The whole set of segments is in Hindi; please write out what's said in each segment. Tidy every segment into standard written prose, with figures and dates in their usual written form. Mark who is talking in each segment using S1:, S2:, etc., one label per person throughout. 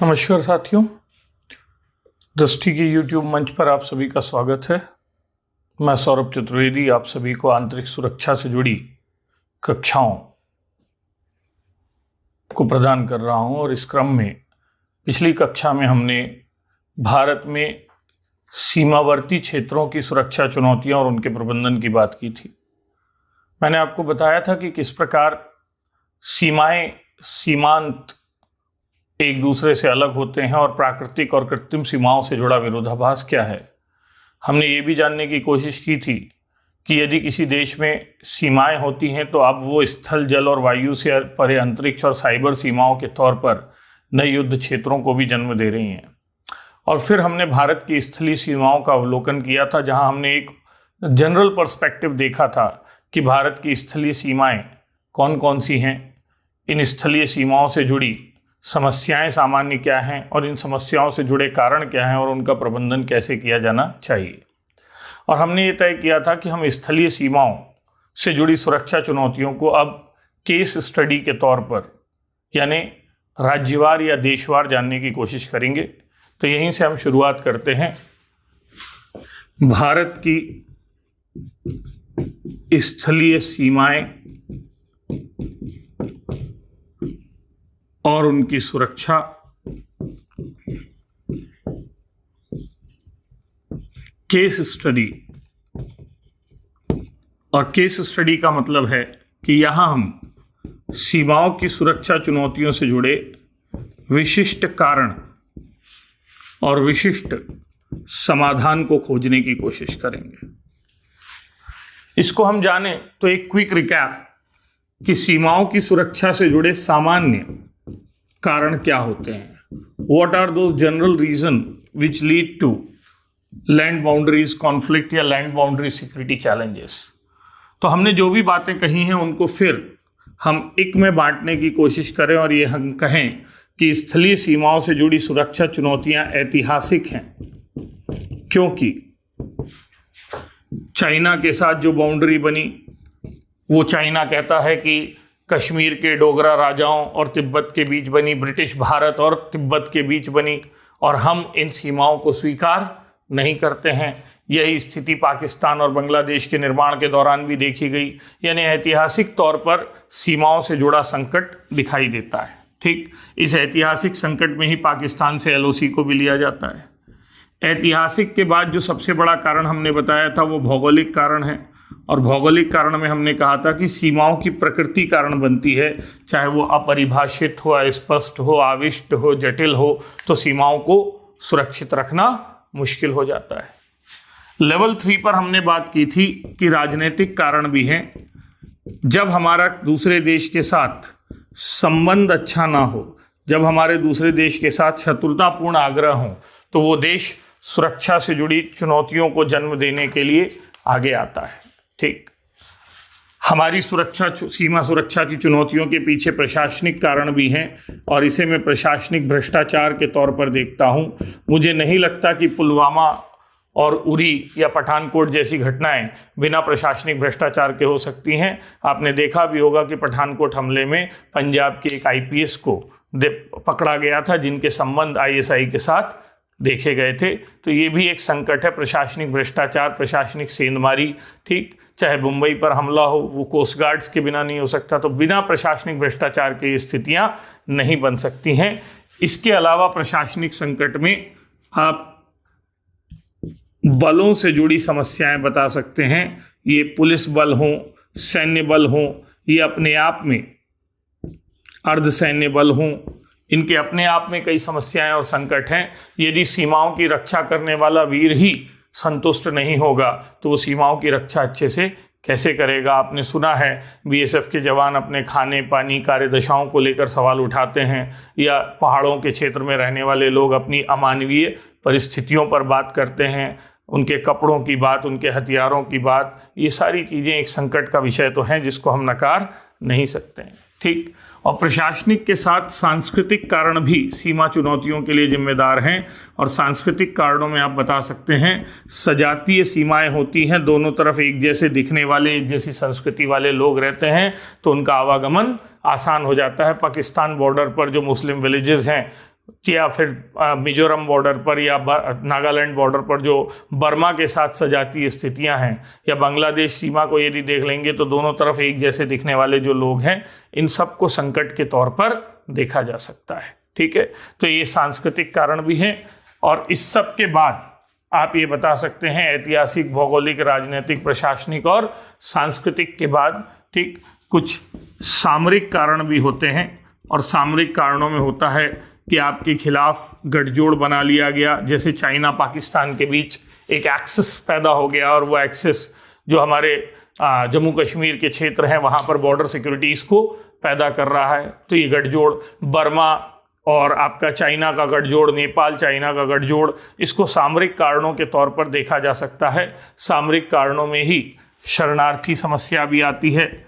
S1: नमस्कार साथियों, दृष्टि के YouTube मंच पर आप सभी का स्वागत है। मैं सौरभ चतुर्वेदी आप सभी को आंतरिक सुरक्षा से जुड़ी कक्षाओं को प्रदान कर रहा हूं और इस क्रम में पिछली कक्षा में हमने भारत में सीमावर्ती क्षेत्रों की सुरक्षा चुनौतियां और उनके प्रबंधन की बात की थी। मैंने आपको बताया था कि किस प्रकार सीमांत एक दूसरे से अलग होते हैं और प्राकृतिक और कृत्रिम सीमाओं से जुड़ा विरोधाभास क्या है। हमने ये भी जानने की कोशिश की थी कि यदि किसी देश में सीमाएं होती हैं तो अब वो स्थल, जल और वायु से परे अंतरिक्ष और साइबर सीमाओं के तौर पर नए युद्ध क्षेत्रों को भी जन्म दे रही हैं। और फिर हमने भारत की स्थलीय सीमाओं का अवलोकन किया था, जहां हमने एक जनरल पर्सपेक्टिव देखा था कि भारत की स्थलीय सीमाएं कौन कौन सी हैं, इन स्थलीय सीमाओं से जुड़ी समस्याएं सामान्य क्या हैं और इन समस्याओं से जुड़े कारण क्या हैं और उनका प्रबंधन कैसे किया जाना चाहिए। और हमने ये तय किया था कि हम स्थलीय सीमाओं से जुड़ी सुरक्षा चुनौतियों को अब केस स्टडी के तौर पर यानी राज्यवार या देशवार जानने की कोशिश करेंगे। तो यहीं से हम शुरुआत करते हैं। भारत की स्थलीय सीमाएं और उनकी सुरक्षा। केस स्टडी, और केस स्टडी का मतलब है कि यहां हम सीमाओं की सुरक्षा चुनौतियों से जुड़े विशिष्ट कारण और विशिष्ट समाधान को खोजने की कोशिश करेंगे। इसको हम जाने तो एक क्विक रिकैप कि सीमाओं की सुरक्षा से जुड़े सामान्य कारण क्या होते हैं। What are those general reasons which lead to land boundaries conflict या land boundary security challenges। तो हमने जो भी बातें कही हैं उनको फिर हम एक में बांटने की कोशिश करें और ये हम कहें कि स्थलीय सीमाओं से जुड़ी सुरक्षा चुनौतियां ऐतिहासिक हैं, क्योंकि चाइना के साथ जो बाउंड्री बनी वो चाइना कहता है कि कश्मीर के डोगरा राजाओं और तिब्बत के बीच बनी, ब्रिटिश भारत और तिब्बत के बीच बनी, और हम इन सीमाओं को स्वीकार नहीं करते हैं। यही स्थिति पाकिस्तान और बांग्लादेश के निर्माण के दौरान भी देखी गई। यानी ऐतिहासिक तौर पर सीमाओं से जुड़ा संकट दिखाई देता है। ठीक, इस ऐतिहासिक संकट में ही पाकिस्तान से LOC को भी लिया जाता है। ऐतिहासिक के बाद जो सबसे बड़ा कारण हमने बताया था वो भौगोलिक कारण है, और भौगोलिक कारण में हमने कहा था कि सीमाओं की प्रकृति कारण बनती है, चाहे वो अपरिभाषित हो, अस्पष्ट हो, आविष्ट हो, जटिल हो, तो सीमाओं को सुरक्षित रखना मुश्किल हो जाता है। लेवल 3 पर हमने बात की थी कि राजनीतिक कारण भी हैं। जब हमारा दूसरे देश के साथ संबंध अच्छा ना हो, जब हमारे दूसरे देश के साथ शत्रुतापूर्ण आग्रह हो, तो वो देश सुरक्षा से जुड़ी चुनौतियों को जन्म देने के लिए आगे आता है। ठीक, हमारी सीमा सुरक्षा की चुनौतियों के पीछे प्रशासनिक कारण भी हैं, और इसे मैं प्रशासनिक भ्रष्टाचार के तौर पर देखता हूं। मुझे नहीं लगता कि पुलवामा और उरी या पठानकोट जैसी घटनाएं बिना प्रशासनिक भ्रष्टाचार के हो सकती हैं। आपने देखा भी होगा कि पठानकोट हमले में पंजाब के एक IPS को पकड़ा गया था, जिनके संबंध ISI के साथ देखे गए थे। तो ये भी एक संकट है, प्रशासनिक भ्रष्टाचार, प्रशासनिक सेंधमारी। ठीक, चाहे मुंबई पर हमला हो, वो कोस्ट गार्ड्स के बिना नहीं हो सकता। तो बिना प्रशासनिक भ्रष्टाचार के ये स्थितियां नहीं बन सकती हैं। इसके अलावा प्रशासनिक संकट में आप बलों से जुड़ी समस्याएं बता सकते हैं। ये पुलिस बल हों, सैन्य बल हों, ये अपने आप में अर्धसैन्य बल हों, इनके अपने आप में कई समस्याएं और संकट हैं। यदि सीमाओं की रक्षा करने वाला वीर ही संतुष्ट नहीं होगा तो वो सीमाओं की रक्षा अच्छे से कैसे करेगा। आपने सुना है BSF के जवान अपने खाने पानी कार्यदशाओं को लेकर सवाल उठाते हैं, या पहाड़ों के क्षेत्र में रहने वाले लोग अपनी अमानवीय परिस्थितियों पर बात करते हैं, उनके कपड़ों की बात, उनके हथियारों की बात। ये सारी चीज़ें एक संकट का विषय तो हैं जिसको हम नकार नहीं सकते हैं। ठीक, और प्रशासनिक के साथ सांस्कृतिक कारण भी सीमा चुनौतियों के लिए जिम्मेदार हैं। और सांस्कृतिक कारणों में आप बता सकते हैं सजातीय सीमाएं होती हैं, दोनों तरफ एक जैसे दिखने वाले, एक जैसी संस्कृति वाले लोग रहते हैं तो उनका आवागमन आसान हो जाता है। पाकिस्तान बॉर्डर पर जो मुस्लिम विलेजेस हैं, या फिर मिजोरम बॉर्डर पर या नागालैंड बॉर्डर पर जो बर्मा के साथ सजातीय स्थितियां हैं, या बांग्लादेश सीमा को यदि देख लेंगे तो दोनों तरफ एक जैसे दिखने वाले जो लोग हैं, इन सब को संकट के तौर पर देखा जा सकता है। ठीक है, तो ये सांस्कृतिक कारण भी हैं। और इस सब के बाद आप ये बता सकते हैं ऐतिहासिक, भौगोलिक, राजनीतिक, प्रशासनिक और सांस्कृतिक के बाद ठीक कुछ सामरिक कारण भी होते हैं। और सामरिक कारणों में होता है कि आपके खिलाफ गठजोड़ बना लिया गया, जैसे चाइना पाकिस्तान के बीच एक एक्सेस पैदा हो गया, और वो एक्सेस जो हमारे जम्मू कश्मीर के क्षेत्र हैं वहाँ पर बॉर्डर सिक्योरिटीज़ को पैदा कर रहा है। तो ये गठजोड़, बर्मा और आपका चाइना का गठजोड़, नेपाल चाइना का गठजोड़, इसको सामरिक कारणों के तौर पर देखा जा सकता है। सामरिक कारणों में ही शरणार्थी समस्या भी आती है।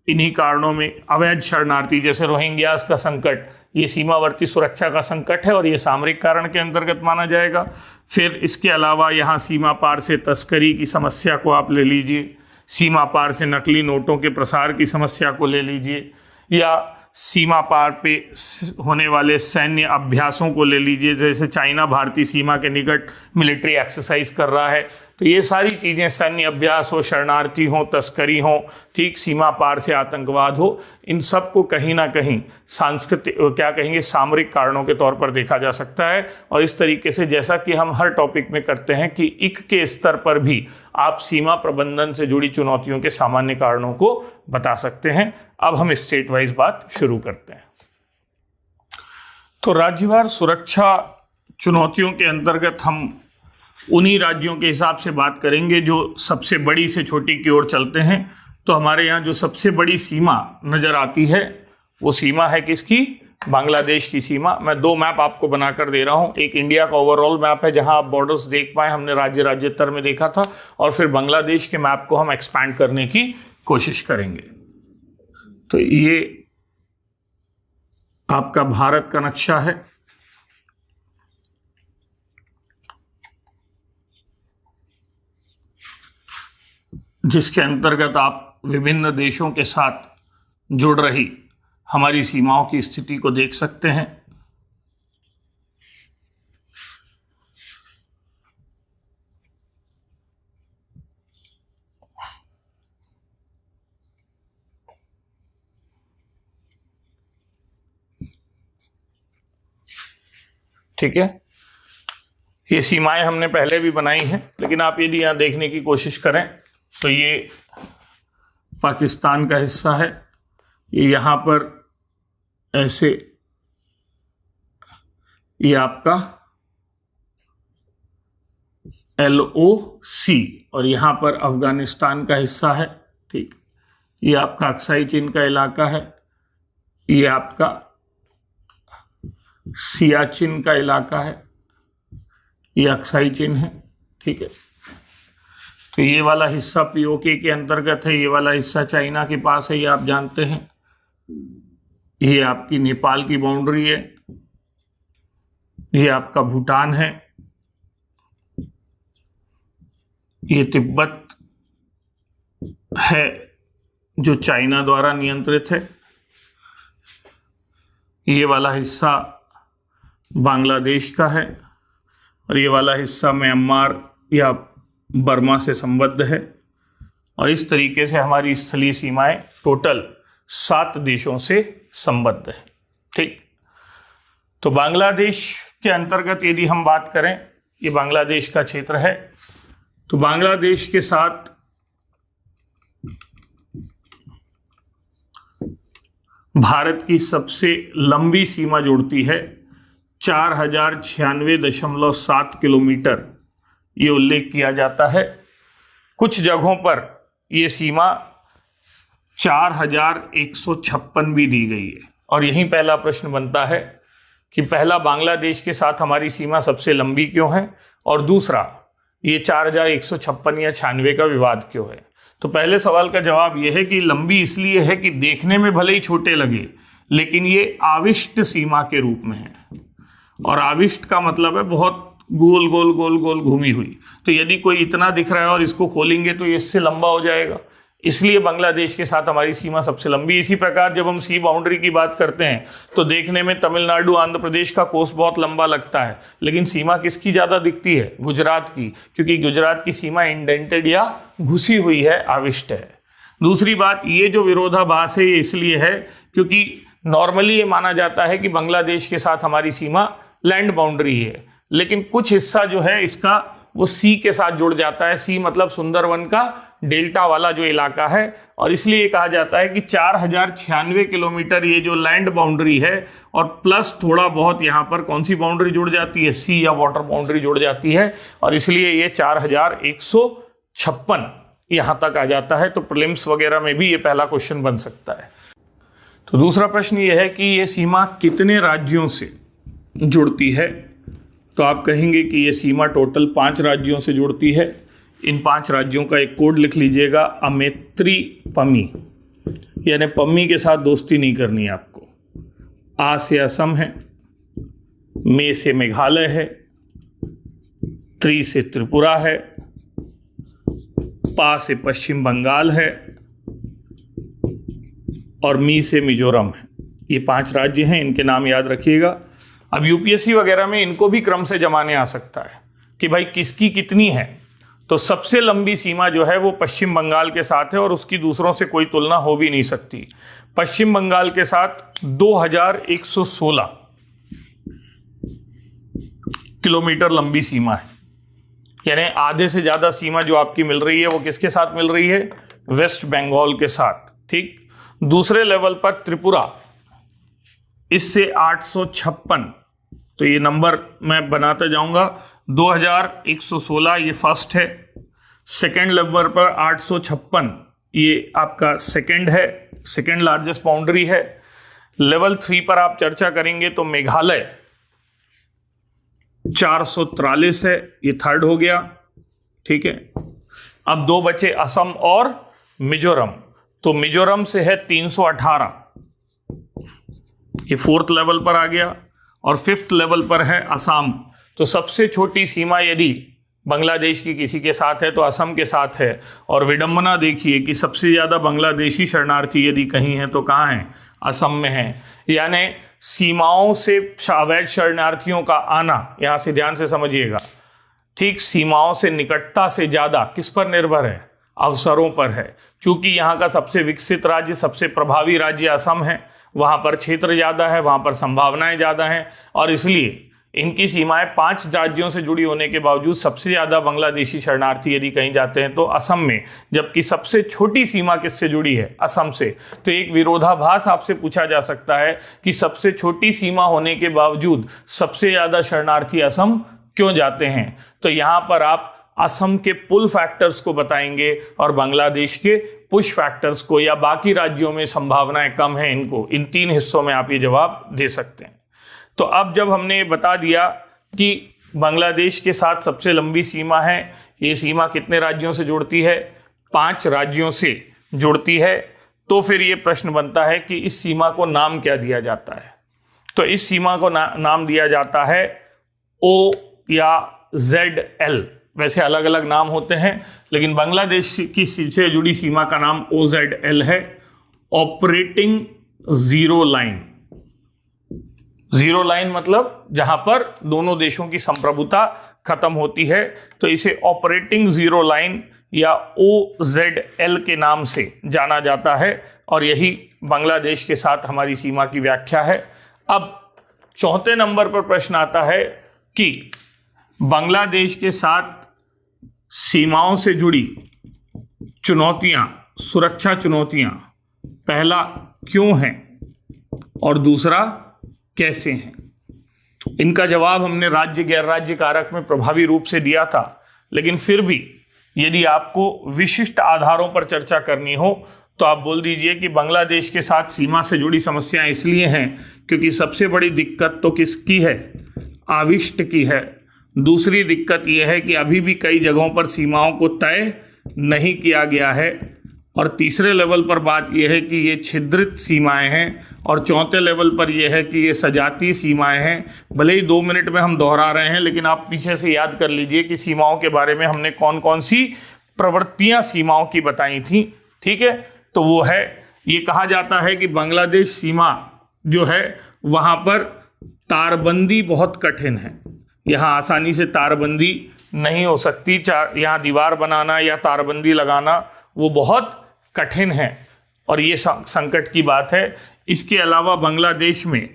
S1: इन्हीं कारणों में अवैध शरणार्थी, जैसे रोहिंग्यास का संकट, ये सीमावर्ती सुरक्षा का संकट है और ये सामरिक कारण के अंतर्गत माना जाएगा। फिर इसके अलावा यहाँ सीमा पार से तस्करी की समस्या को आप ले लीजिए, सीमा पार से नकली नोटों के प्रसार की समस्या को ले लीजिए, या सीमा पार पे होने वाले सैन्य अभ्यासों को ले लीजिए, जैसे चाइना भारतीय सीमा के निकट मिलिट्री एक्सरसाइज कर रहा है। तो ये सारी चीज़ें, सैन्य अभ्यास हो, शरणार्थी हो, तस्करी हो, ठीक, सीमा पार से आतंकवाद हो, इन सब को कहीं ना कहीं सांस्कृतिक, क्या कहेंगे, सामरिक कारणों के तौर पर देखा जा सकता है। और इस तरीके से, जैसा कि हम हर टॉपिक में करते हैं, कि इक के स्तर पर भी आप सीमा प्रबंधन से जुड़ी चुनौतियों के सामान्य कारणों को बता सकते हैं। अब हम स्टेट वाइज बात शुरू करते हैं। तो राज्यवार सुरक्षा चुनौतियों के अंतर्गत हम उन्हीं राज्यों के हिसाब से बात करेंगे जो सबसे बड़ी से छोटी की ओर चलते हैं। तो हमारे यहाँ जो सबसे बड़ी सीमा नजर आती है वो सीमा है किसकी? बांग्लादेश की सीमा। मैं दो मैप आपको बनाकर दे रहा हूँ। एक इंडिया का ओवरऑल मैप है जहाँ आप बॉर्डर्स देख पाए, हमने राज्य राज्यत्तर में देखा था, और फिर बांग्लादेश के मैप को हम एक्सपैंड करने की कोशिश करेंगे। तो ये आपका भारत का नक्शा है। जिसके अंतर्गत आप विभिन्न देशों के साथ जुड़ रही हमारी सीमाओं की स्थिति को देख सकते हैं। ठीक है, ये सीमाएं हमने पहले भी बनाई हैं, लेकिन आप यदि यहाँ देखने की कोशिश करें तो ये पाकिस्तान का हिस्सा है। ये यहाँ पर ऐसे, ये आपका LOC, और यहाँ पर अफगानिस्तान का हिस्सा है। ठीक, ये आपका अक्साई चीन का इलाका है। ये आपका सियाचिन का इलाका है। ये अक्साई चीन है। ठीक है, तो ये वाला हिस्सा POK के अंतर्गत है। ये वाला हिस्सा चाइना के पास है, ये आप जानते हैं। ये आपकी नेपाल की बाउंड्री है। ये आपका भूटान है। ये तिब्बत है जो चाइना द्वारा नियंत्रित है। ये वाला हिस्सा बांग्लादेश का है, और ये वाला हिस्सा म्यांमार या बर्मा से संबद्ध है। और इस तरीके से हमारी स्थलीय सीमाएं टोटल 7 देशों से संबद्ध है। ठीक, तो बांग्लादेश के अंतर्गत यदि हम बात करें, ये बांग्लादेश का क्षेत्र है। तो बांग्लादेश के साथ भारत की सबसे लंबी सीमा जुड़ती है, 4096.7 किलोमीटर ये उल्लेख किया जाता है। कुछ जगहों पर ये सीमा 4156 भी दी गई है। और यहीं पहला प्रश्न बनता है कि पहला, बांग्लादेश के साथ हमारी सीमा सबसे लंबी क्यों है, और दूसरा, ये 4156 या 96 का विवाद क्यों है। तो पहले सवाल का जवाब यह है कि लंबी इसलिए है कि देखने में भले ही छोटे लगे, लेकिन ये आविष्ट सीमा के रूप में है। और आविष्ट का मतलब है बहुत गोल गोल गोल गोल घूमी हुई। तो यदि कोई इतना दिख रहा है और इसको खोलेंगे तो ये इससे लंबा हो जाएगा। इसलिए बांग्लादेश के साथ हमारी सीमा सबसे लंबी। इसी प्रकार जब हम सी बाउंड्री की बात करते हैं तो देखने में तमिलनाडु आंध्र प्रदेश का कोस बहुत लंबा लगता है, लेकिन सीमा किसकी ज़्यादा दिखती है? गुजरात की, क्योंकि गुजरात की सीमा इंडेंटेड या घुसी हुई है, आविष्ट है। दूसरी बात, ये जो विरोधाभास है ये इसलिए है क्योंकि नॉर्मली ये माना जाता है कि बांग्लादेश के साथ हमारी सीमा लैंड बाउंड्री है, लेकिन कुछ हिस्सा जो है इसका वो सी के साथ जुड़ जाता है। सी मतलब सुंदरवन का डेल्टा वाला जो इलाका है, और इसलिए कहा जाता है कि 4096 किलोमीटर ये जो लैंड बाउंड्री है और प्लस थोड़ा बहुत यहाँ पर कौन सी बाउंड्री जुड़ जाती है? सी या वाटर बाउंड्री जुड़ जाती है, और इसलिए ये 4156 यहाँ तक आ जाता है। तो प्रीलिम्स वगैरह में भी ये पहला क्वेश्चन बन सकता है। तो दूसरा प्रश्न ये है कि ये सीमा कितने राज्यों से जुड़ती है? तो आप कहेंगे कि ये सीमा टोटल 5 राज्यों से जुड़ती है। इन 5 राज्यों का एक कोड लिख लीजिएगा, अमेत्री पमी, यानी पम्मी के साथ दोस्ती नहीं करनी है आपको। आ से असम है, मे से मेघालय है, त्रि से त्रिपुरा है, पा से पश्चिम बंगाल है और मी से मिजोरम है। ये 5 राज्य हैं, इनके नाम याद रखिएगा। अब यूपीएससी वगैरह में इनको भी क्रम से जमाने आ सकता है कि भाई किसकी कितनी है। तो सबसे लंबी सीमा जो है वो पश्चिम बंगाल के साथ है और उसकी दूसरों से कोई तुलना हो भी नहीं सकती। पश्चिम बंगाल के साथ 2116 किलोमीटर लंबी सीमा है, यानी आधे से ज्यादा सीमा जो आपकी मिल रही है वो किसके साथ मिल रही है? वेस्ट बंगाल के साथ। ठीक, दूसरे लेवल पर त्रिपुरा, इससे 856, तो ये नंबर मैं बनाता जाऊंगा। 2116 ये फर्स्ट है, सेकेंड लेवल पर 856 ये आपका सेकेंड है, सेकेंड लार्जेस्ट बाउंड्री है। लेवल 3 पर आप चर्चा करेंगे तो मेघालय 443 है, ये थर्ड हो गया। ठीक है, अब 2 बचे असम और मिजोरम, तो मिजोरम से है 318, ये 4th लेवल पर आ गया, और 5th लेवल पर है असम। तो सबसे छोटी सीमा यदि बांग्लादेश की किसी के साथ है तो असम के साथ है। और विडंबना देखिए कि सबसे ज़्यादा बांग्लादेशी शरणार्थी यदि कहीं हैं तो कहाँ हैं? असम में हैं। यानी सीमाओं से अवैध शरणार्थियों का आना, यहाँ से ध्यान से समझिएगा, ठीक, सीमाओं से निकटता से ज़्यादा किस पर निर्भर है? अवसरों पर है। चूंकि यहाँ का सबसे विकसित राज्य, सबसे प्रभावी राज्य असम है, वहाँ पर क्षेत्र ज़्यादा है, वहाँ पर संभावनाएं ज़्यादा हैं, और इसलिए इनकी सीमाएं 5 राज्यों से जुड़ी होने के बावजूद सबसे ज़्यादा बांग्लादेशी शरणार्थी यदि कहीं जाते हैं तो असम में, जबकि सबसे छोटी सीमा किससे जुड़ी है? असम से। तो एक विरोधाभास आपसे पूछा जा सकता है कि सबसे छोटी सीमा होने के बावजूद सबसे ज़्यादा शरणार्थी असम क्यों जाते हैं? तो यहाँ पर आप असम के पुल फैक्टर्स को बताएंगे और बांग्लादेश के पुश फैक्टर्स को, या बाकी राज्यों में संभावनाएं कम हैं इनको। इन 3 हिस्सों में आप ये जवाब दे सकते हैं। तो अब जब हमने बता दिया कि बांग्लादेश के साथ सबसे लंबी सीमा है, ये सीमा कितने राज्यों से जुड़ती है? 5 राज्यों से जुड़ती है। तो फिर ये प्रश्न बनता है कि इस सीमा को नाम क्या दिया जाता है? तो इस सीमा को नाम दिया जाता है O या ZL। वैसे अलग अलग नाम होते हैं, लेकिन बांग्लादेश की से जुड़ी सीमा का नाम OZL है, operating zero line. Zero line मतलब जहां पर दोनों देशों की संप्रभुता खत्म होती है, तो इसे ऑपरेटिंग जीरो लाइन या OZL के नाम से जाना जाता है, और यही बांग्लादेश के साथ हमारी सीमा की व्याख्या है। अब 4थे नंबर पर प्रश्न आता है कि बांग्लादेश के साथ सीमाओं से जुड़ी चुनौतियां, सुरक्षा चुनौतियां, पहला क्यों हैं और दूसरा कैसे हैं? इनका जवाब हमने राज्य गैर राज्य कारक में प्रभावी रूप से दिया था, लेकिन फिर भी यदि आपको विशिष्ट आधारों पर चर्चा करनी हो तो आप बोल दीजिए कि बांग्लादेश के साथ सीमा से जुड़ी समस्याएं इसलिए हैं क्योंकि सबसे बड़ी दिक्कत तो किसकी है? आविष्ट की है। दूसरी दिक्कत यह है कि अभी भी कई जगहों पर सीमाओं को तय नहीं किया गया है, और तीसरे लेवल पर बात यह है कि ये छिद्रित सीमाएं हैं, और 4थे लेवल पर यह है कि ये सजातीय सीमाएं हैं। भले ही 2 मिनट में हम दोहरा रहे हैं, लेकिन आप पीछे से याद कर लीजिए कि सीमाओं के बारे में हमने कौन कौन सी प्रवृत्तियां सीमाओं की बताई थी। ठीक है, तो वो है, ये कहा जाता है कि बांग्लादेश सीमा जो है वहां पर तारबंदी बहुत कठिन है, यहाँ आसानी से तारबंदी नहीं हो सकती, यहाँ दीवार बनाना या तारबंदी लगाना वो बहुत कठिन है और ये संकट की बात है। इसके अलावा बांग्लादेश में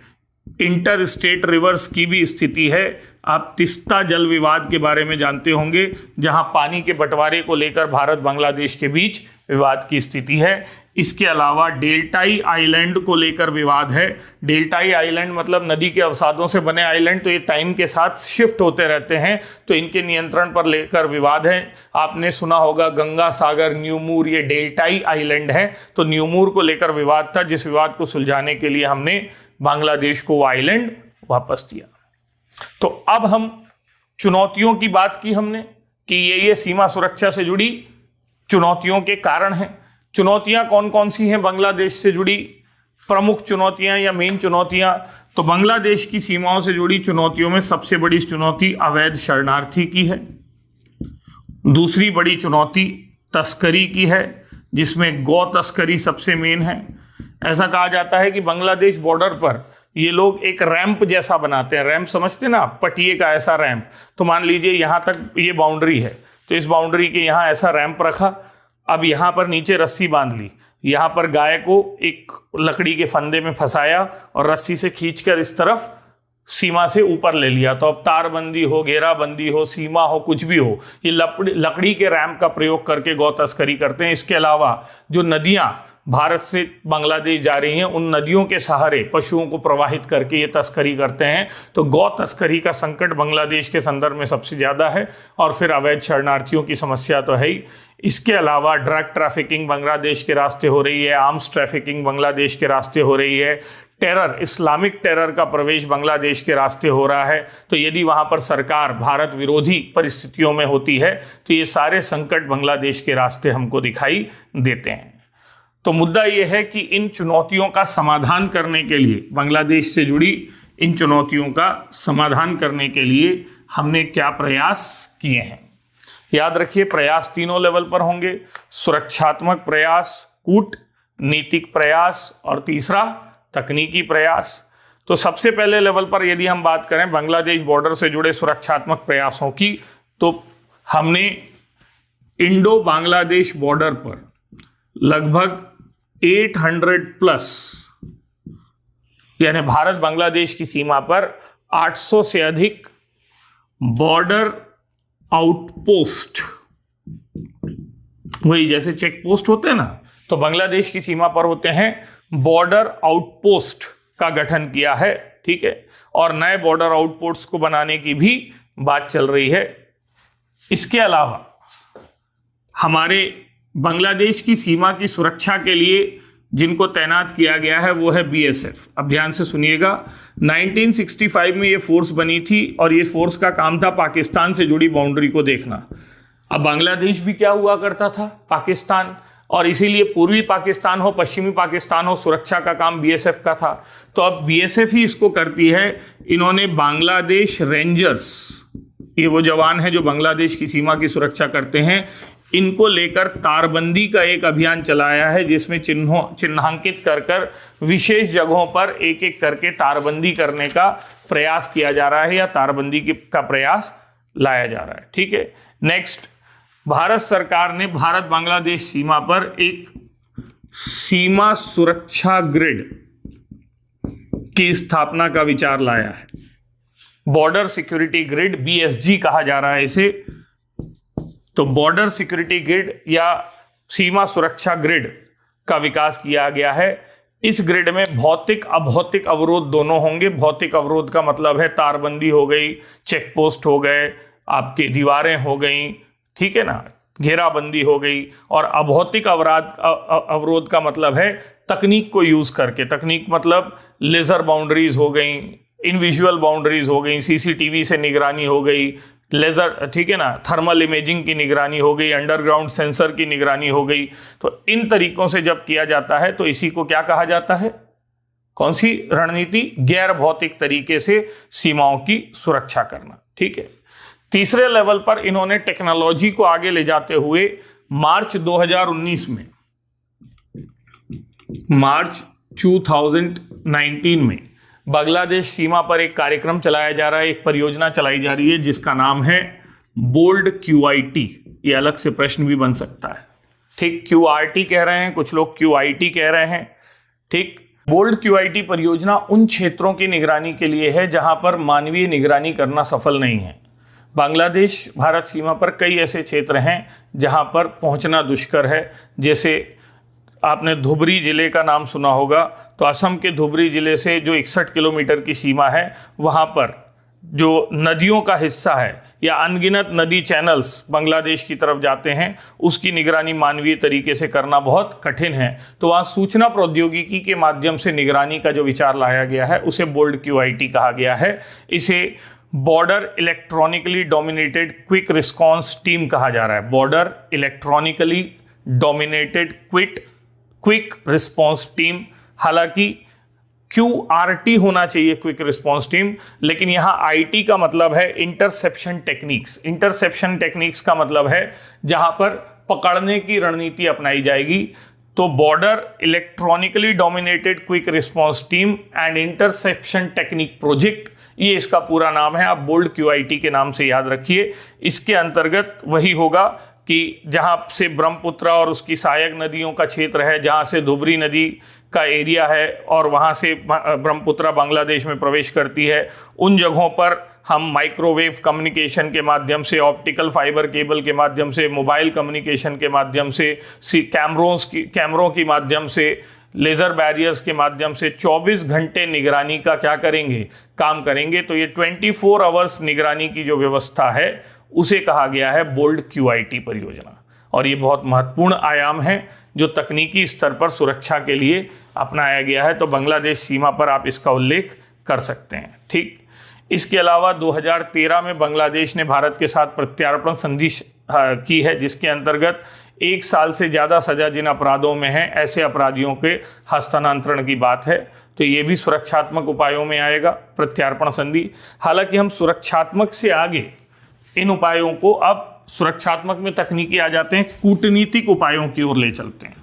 S1: इंटर स्टेट रिवर्स की भी स्थिति है। आप तिस्ता जल विवाद के बारे में जानते होंगे, जहां पानी के बंटवारे को लेकर भारत बांग्लादेश के बीच विवाद की स्थिति है। इसके अलावा डेल्टाई आइलैंड को लेकर विवाद है। डेल्टाई आइलैंड मतलब नदी के अवसादों से बने आइलैंड, तो ये टाइम के साथ शिफ्ट होते रहते हैं, तो इनके नियंत्रण पर लेकर विवाद है। आपने सुना होगा गंगा सागर, न्यूमूर, ये डेल्टाई आइलैंड है, तो न्यूमूर को लेकर विवाद था, जिस विवाद को सुलझाने के लिए हमने बांग्लादेश को वो आइलैंड वापस दिया। तो अब हम चुनौतियों की बात की हमने कि ये सीमा सुरक्षा से जुड़ी चुनौतियों के कारण हैं। चुनौतियां कौन कौन सी हैं बांग्लादेश से जुड़ी, प्रमुख चुनौतियां या मेन चुनौतियां? तो बांग्लादेश की सीमाओं से जुड़ी चुनौतियों में सबसे बड़ी चुनौती अवैध शरणार्थी की है। दूसरी बड़ी चुनौती तस्करी की है, जिसमें गौ तस्करी सबसे मेन है। ऐसा कहा जाता है कि बांग्लादेश बॉर्डर पर ये लोग एक रैंप जैसा बनाते हैं, रैंप समझते ना, पटिए का ऐसा रैंप। तो मान लीजिए यहाँ तक ये बाउंड्री है, तो इस बाउंड्री के यहाँ ऐसा रैंप रखा, अब यहाँ पर नीचे रस्सी बांध ली, यहाँ पर गाय को एक लकड़ी के फंदे में फंसाया और रस्सी से खींचकर इस तरफ सीमा से ऊपर ले लिया। तो अब तारबंदी हो, घेराबंदी हो, सीमा हो, कुछ भी हो, ये लकड़ी के रैंप का प्रयोग करके गौ तस्करी करते हैं। इसके अलावा जो नदियां भारत से बांग्लादेश जा रही हैं, उन नदियों के सहारे पशुओं को प्रवाहित करके ये तस्करी करते हैं। तो गौ तस्करी का संकट बांग्लादेश के संदर्भ में सबसे ज़्यादा है, और फिर अवैध शरणार्थियों की समस्या तो है ही। इसके अलावा ड्रग ट्रैफिकिंग बांग्लादेश के रास्ते हो रही है, आर्म्स ट्रैफिकिंग बांग्लादेश के रास्ते हो रही है, टेरर, इस्लामिक टेरर का प्रवेश बांग्लादेश के रास्ते हो रहा है। तो यदि वहाँ पर सरकार भारत विरोधी परिस्थितियों में होती है, तो ये सारे संकट बांग्लादेश के रास्ते हमको दिखाई देते हैं। तो मुद्दा ये है कि इन चुनौतियों का समाधान करने के लिए, बांग्लादेश से जुड़ी इन चुनौतियों का समाधान करने के लिए हमने क्या प्रयास किए हैं। याद रखिए, प्रयास तीनों लेवल पर होंगे: सुरक्षात्मक प्रयास, कूटनीतिक प्रयास और तीसरा तकनीकी प्रयास। तो सबसे पहले लेवल पर यदि हम बात करें बांग्लादेश बॉर्डर से जुड़े सुरक्षात्मक प्रयासों की, तो हमने इंडो बांग्लादेश बॉर्डर पर लगभग 800 प्लस, यानी भारत बांग्लादेश की सीमा पर 800 से अधिक बॉर्डर आउटपोस्ट, वही जैसे चेक पोस्ट होते हैं ना, तो बांग्लादेश की सीमा पर होते हैं बॉर्डर आउटपोस्ट का गठन किया है। ठीक है, और नए बॉर्डर आउटपोस्ट को बनाने की भी बात चल रही है। इसके अलावा हमारे बांग्लादेश की सीमा की सुरक्षा के लिए जिनको तैनात किया गया है वो है बीएसएफ। अब ध्यान से सुनिएगा, 1965 में ये फोर्स बनी थी और ये फोर्स का काम था पाकिस्तान से जुड़ी बाउंड्री को देखना। अब बांग्लादेश भी क्या हुआ करता था, पाकिस्तान, और इसीलिए पूर्वी पाकिस्तान हो, पश्चिमी पाकिस्तान हो, सुरक्षा का काम बीएसएफ का था। तो अब बीएसएफ ही इसको करती है। इन्होंने बांग्लादेश रेंजर्स, ये वो जवान हैं जो बांग्लादेश की सीमा की सुरक्षा करते हैं, इनको लेकर तारबंदी का एक अभियान चलाया है, जिसमें चिन्हांकित कर कर विशेष जगहों पर एक एक करके तारबंदी करने का प्रयास किया जा रहा है, या तारबंदी का प्रयास लाया जा रहा है। ठीक है, नेक्स्ट, भारत सरकार ने भारत बांग्लादेश सीमा पर एक सीमा सुरक्षा ग्रिड की स्थापना का विचार लाया है। बॉर्डर सिक्योरिटी ग्रिड, बीएसजी कहा जा रहा है इसे। तो बॉर्डर सिक्योरिटी ग्रिड या सीमा सुरक्षा ग्रिड का विकास किया गया है। इस ग्रिड में भौतिक अभौतिक अवरोध दोनों होंगे। भौतिक अवरोध का मतलब है तारबंदी हो गई, चेक पोस्ट हो गए, आपके दीवारें हो गई, ठीक है ना, घेराबंदी हो गई। और अभौतिक अवरोध का मतलब है तकनीक को यूज करके, तकनीक मतलब लेजर बाउंड्रीज हो गई, इनविजुअल बाउंड्रीज हो गई, सीसीटीवी से निगरानी हो गई, लेजर, ठीक है ना, थर्मल इमेजिंग की निगरानी हो गई, अंडरग्राउंड सेंसर की निगरानी हो गई। तो इन तरीकों से जब किया जाता है तो इसी को क्या कहा जाता है, कौन सी रणनीति, गैर भौतिक तरीके से सीमाओं की सुरक्षा करना। ठीक है, तीसरे लेवल पर इन्होंने टेक्नोलॉजी को आगे ले जाते हुए मार्च 2019 में मार्च 2019 में बांग्लादेश सीमा पर एक कार्यक्रम चलाया जा रहा है, एक परियोजना चलाई जा रही है जिसका नाम है बोल्ड QIT। ये अलग से प्रश्न भी बन सकता है, ठीक। QRT कह रहे हैं, कुछ लोग QIT कह रहे हैं, ठीक। बोल्ड QIT परियोजना उन क्षेत्रों की निगरानी के लिए है जहां पर मानवीय निगरानी करना सफल नहीं है। बांग्लादेश भारत सीमा पर कई ऐसे क्षेत्र हैं जहां पर पहुंचना दुष्कर है, जैसे आपने धुबरी जिले का नाम सुना होगा, तो असम के धुबरी जिले से जो 61 किलोमीटर की सीमा है, वहां पर जो नदियों का हिस्सा है या अनगिनत नदी चैनल्स बांग्लादेश की तरफ जाते हैं, उसकी निगरानी मानवीय तरीके से करना बहुत कठिन है। तो वहाँ सूचना प्रौद्योगिकी के माध्यम से निगरानी का जो विचार लाया गया है उसे बोल्ड QIT कहा गया है। इसे border electronically dominated quick response team कहा जा रहा है। Border electronically dominated quick response team, हालांकि QRT होना चाहिए, क्विक रिस्पॉन्स टीम, लेकिन यहां IT का मतलब है इंटरसेप्शन टेक्निक्स। इंटरसेप्शन टेक्निक्स का मतलब है जहां पर पकड़ने की रणनीति अपनाई जाएगी। तो border electronically dominated quick response team and interception technique project, ये इसका पूरा नाम है। आप बोल्ड QIT के नाम से याद रखिए। इसके अंतर्गत वही होगा कि जहां से ब्रह्मपुत्रा और उसकी सहायक नदियों का क्षेत्र है, जहां से धुबरी नदी का एरिया है और वहां से ब्रह्मपुत्रा बांग्लादेश में प्रवेश करती है, उन जगहों पर हम माइक्रोवेव कम्युनिकेशन के माध्यम से, ऑप्टिकल फाइबर केबल के माध्यम से, मोबाइल कम्युनिकेशन के माध्यम से, कैमरों की माध्यम से, लेज़र बैरियर्स के माध्यम से 24 घंटे निगरानी का क्या करेंगे, काम करेंगे। तो ये 24 आवर्स निगरानी की जो व्यवस्था है उसे कहा गया है बोल्ड QIT परियोजना। और ये बहुत महत्वपूर्ण आयाम है जो तकनीकी स्तर पर सुरक्षा के लिए अपनाया गया है। तो बांग्लादेश सीमा पर आप इसका उल्लेख कर सकते हैं, ठीक। इसके अलावा 2013 में बांग्लादेश ने भारत के साथ प्रत्यार्पण संधि की है, जिसके अंतर्गत 1 साल से ज़्यादा सजा जिन अपराधों में है, ऐसे अपराधियों के हस्तांतरण की बात है। तो ये भी सुरक्षात्मक उपायों में आएगा, प्रत्यार्पण संधि। हालांकि हम सुरक्षात्मक से आगे इन उपायों को, अब सुरक्षात्मक में तकनीकी आ जाते हैं, कूटनीतिक उपायों की ओर ले चलते हैं।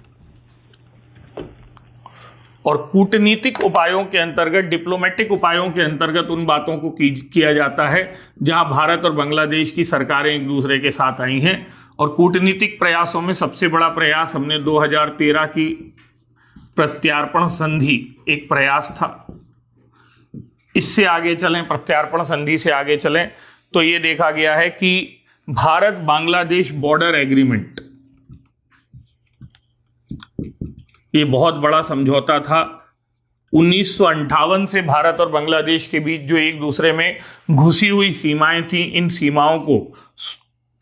S1: और कूटनीतिक उपायों के अंतर्गत, डिप्लोमेटिक उपायों के अंतर्गत उन बातों को किया जाता है जहां भारत और बांग्लादेश की सरकारें एक दूसरे के साथ आई हैं। और कूटनीतिक प्रयासों में सबसे बड़ा प्रयास हमने 2013 की प्रत्यार्पण संधि एक प्रयास था। इससे आगे चलें, प्रत्यार्पण संधि से आगे चलें तो ये देखा गया है कि भारत बांग्लादेश बॉर्डर एग्रीमेंट, ये बहुत बड़ा समझौता था। 1958 से भारत और बांग्लादेश के बीच जो एक दूसरे में घुसी हुई सीमाएं थी, इन सीमाओं को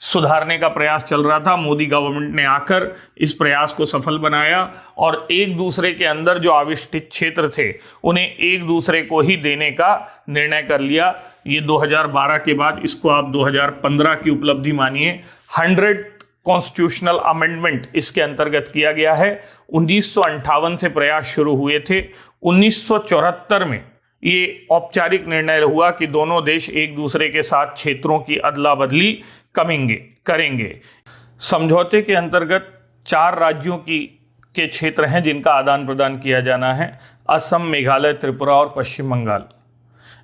S1: सुधारने का प्रयास चल रहा था। मोदी गवर्नमेंट ने आकर इस प्रयास को सफल बनाया और एक दूसरे के अंदर जो आविष्टित क्षेत्र थे उन्हें एक दूसरे को ही देने का निर्णय कर लिया। ये 2012 के बाद, इसको आप 2015 की उपलब्धि मानिए। 100 कॉन्स्टिट्यूशनल अमेंडमेंट इसके अंतर्गत किया गया है। 1958 से प्रयास शुरू हुए थे। 1974 में ये औपचारिक निर्णय हुआ कि दोनों देश एक दूसरे के साथ क्षेत्रों की अदला बदली करेंगे। समझौते के अंतर्गत 4 राज्यों के क्षेत्र हैं जिनका आदान प्रदान किया जाना है: असम, मेघालय, त्रिपुरा और पश्चिम बंगाल।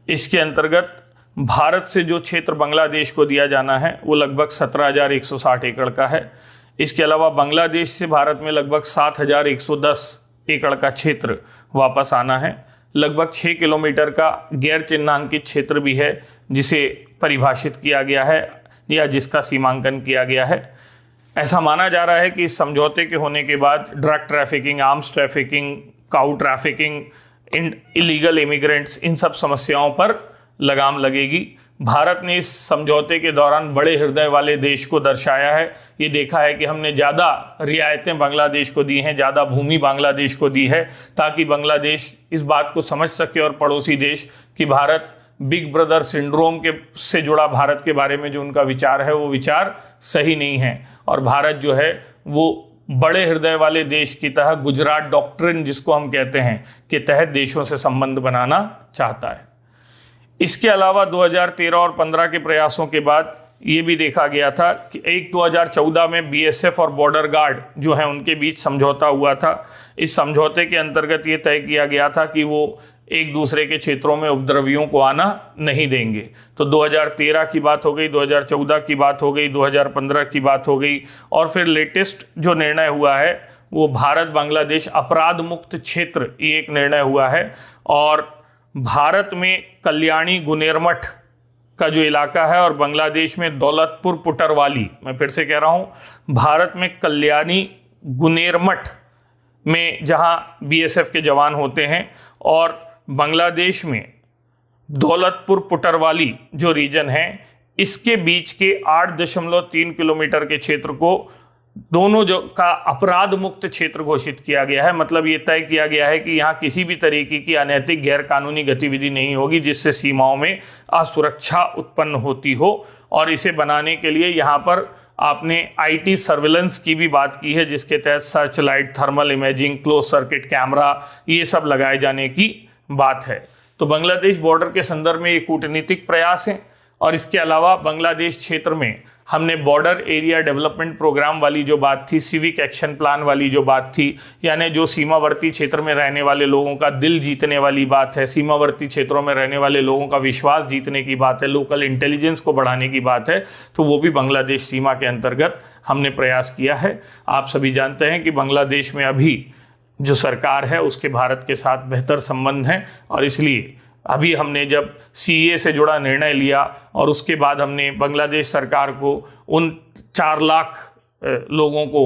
S1: इसके अंतर्गत भारत से जो क्षेत्र बांग्लादेश को दिया जाना है वो लगभग 17,160 एकड़ का है। इसके अलावा बांग्लादेश से भारत में लगभग 7,110 एकड़ का क्षेत्र वापस आना है। लगभग 6 किलोमीटर का गैर चिन्हांकित क्षेत्र भी है जिसे परिभाषित किया गया है या जिसका सीमांकन किया गया है। ऐसा माना जा रहा है कि इस समझौते के होने के बाद drug trafficking, arms trafficking, cow trafficking, illegal immigrants, इन सब समस्याओं पर लगाम लगेगी। भारत ने इस समझौते के दौरान बड़े हृदय वाले देश को दर्शाया है। ये देखा है कि हमने ज़्यादा रियायतें बांग्लादेश को दी हैं, ज़्यादा भूमि बांग्लादेश को दी है, ताकि बांग्लादेश इस बात को समझ सके और पड़ोसी देश कि भारत बिग ब्रदर सिंड्रोम से जुड़ा भारत के बारे में जो उनका विचार है वो विचार सही नहीं है। और भारत जो है वो बड़े हृदय वाले देश की तरह गुजरात डॉक्ट्रिन जिसको हम कहते हैं के तहत देशों से संबंध बनाना चाहता है। इसके अलावा 2013 और 15 के प्रयासों के बाद ये भी देखा गया था कि 2014 में बीएसएफ और बॉर्डर गार्ड जो है उनके बीच समझौता हुआ था। इस समझौते के अंतर्गत ये तय किया गया था कि वो एक दूसरे के क्षेत्रों में उपद्रवियों को आना नहीं देंगे। तो 2013 की बात हो गई, 2014 की बात हो गई, 2015 की बात हो गई, और फिर लेटेस्ट जो निर्णय हुआ है वो भारत बांग्लादेश अपराध मुक्त क्षेत्र, ये एक निर्णय हुआ है। और भारत में कल्याणी गुनेरमठ का जो इलाका है और बांग्लादेश में दौलतपुर पुटरवाली, मैं फिर से कह रहा हूँ, भारत में कल्याणी गुनेरमठ में जहां बीएसएफ के जवान होते हैं और बांग्लादेश में दौलतपुर पुटरवाली जो रीजन है, इसके बीच के 8.3 किलोमीटर के क्षेत्र को दोनों जो का अपराध मुक्त क्षेत्र घोषित किया गया है। मतलब ये तय किया गया है कि यहाँ किसी भी तरीके की अनैतिक गैर कानूनी गतिविधि नहीं होगी जिससे सीमाओं में असुरक्षा उत्पन्न होती हो। और इसे बनाने के लिए यहाँ पर आपने आईटी सर्विलेंस की भी बात की है, जिसके तहत search light, thermal imaging, close circuit camera, ये सब लगाए जाने की बात है। तो बांग्लादेश बॉर्डर के संदर्भ में ये कूटनीतिक प्रयास हैं। और इसके अलावा बांग्लादेश क्षेत्र में हमने बॉर्डर एरिया डेवलपमेंट प्रोग्राम वाली जो बात थी, सिविक एक्शन प्लान वाली जो बात थी, यानी जो सीमावर्ती क्षेत्र में रहने वाले लोगों का दिल जीतने वाली बात है, सीमावर्ती क्षेत्रों में रहने वाले लोगों का विश्वास जीतने की बात है, लोकल इंटेलिजेंस को बढ़ाने की बात है, तो वो भी बांग्लादेश सीमा के अंतर्गत हमने प्रयास किया है। आप सभी जानते हैं कि बांग्लादेश में अभी जो सरकार है उसके भारत के साथ बेहतर संबंध हैं, और इसलिए अभी हमने जब सीए से जुड़ा निर्णय लिया और उसके बाद हमने बांग्लादेश सरकार को उन 4 लाख लोगों को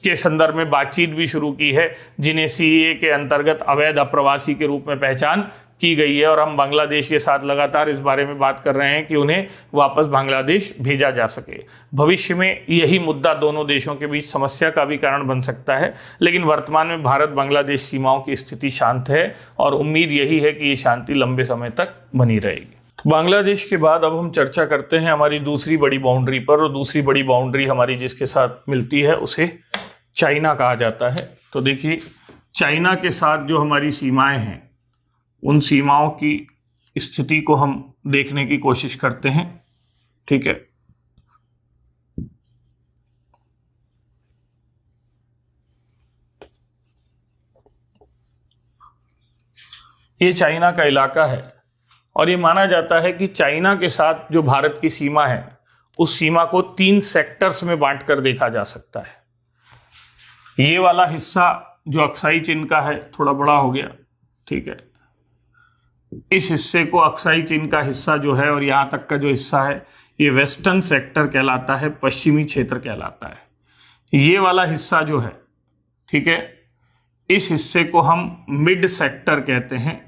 S1: के संदर्भ में बातचीत भी शुरू की है जिन्हें सीए के अंतर्गत अवैध अप्रवासी के रूप में पहचान की गई है। और हम बांग्लादेश के साथ लगातार इस बारे में बात कर रहे हैं कि उन्हें वापस बांग्लादेश भेजा जा सके। भविष्य में यही मुद्दा दोनों देशों के बीच समस्या का भी कारण बन सकता है, लेकिन वर्तमान में भारत बांग्लादेश सीमाओं की स्थिति शांत है और उम्मीद यही है कि ये शांति लंबे समय तक बनी रहेगी। तो बांग्लादेश के बाद अब हम चर्चा करते हैं हमारी दूसरी बड़ी बाउंड्री पर, और दूसरी बड़ी बाउंड्री हमारी जिसके साथ मिलती है उसे चाइना कहा जाता है। तो देखिए, चाइना के साथ जो हमारी सीमाएं हैं उन सीमाओं की स्थिति को हम देखने की कोशिश करते हैं। ठीक है, ये चाइना का इलाका है और ये माना जाता है कि चाइना के साथ जो भारत की सीमा है उस सीमा को 3 सेक्टर्स में बांटकर देखा जा सकता है। ये वाला हिस्सा जो अक्साई चीन का है थोड़ा बड़ा हो गया, ठीक है, इस हिस्से को अक्साई चीन का हिस्सा जो है और यहाँ तक का जो हिस्सा है ये वेस्टर्न सेक्टर कहलाता है, पश्चिमी क्षेत्र कहलाता है। ये वाला हिस्सा जो है, ठीक है, इस हिस्से को हम मिड सेक्टर कहते हैं।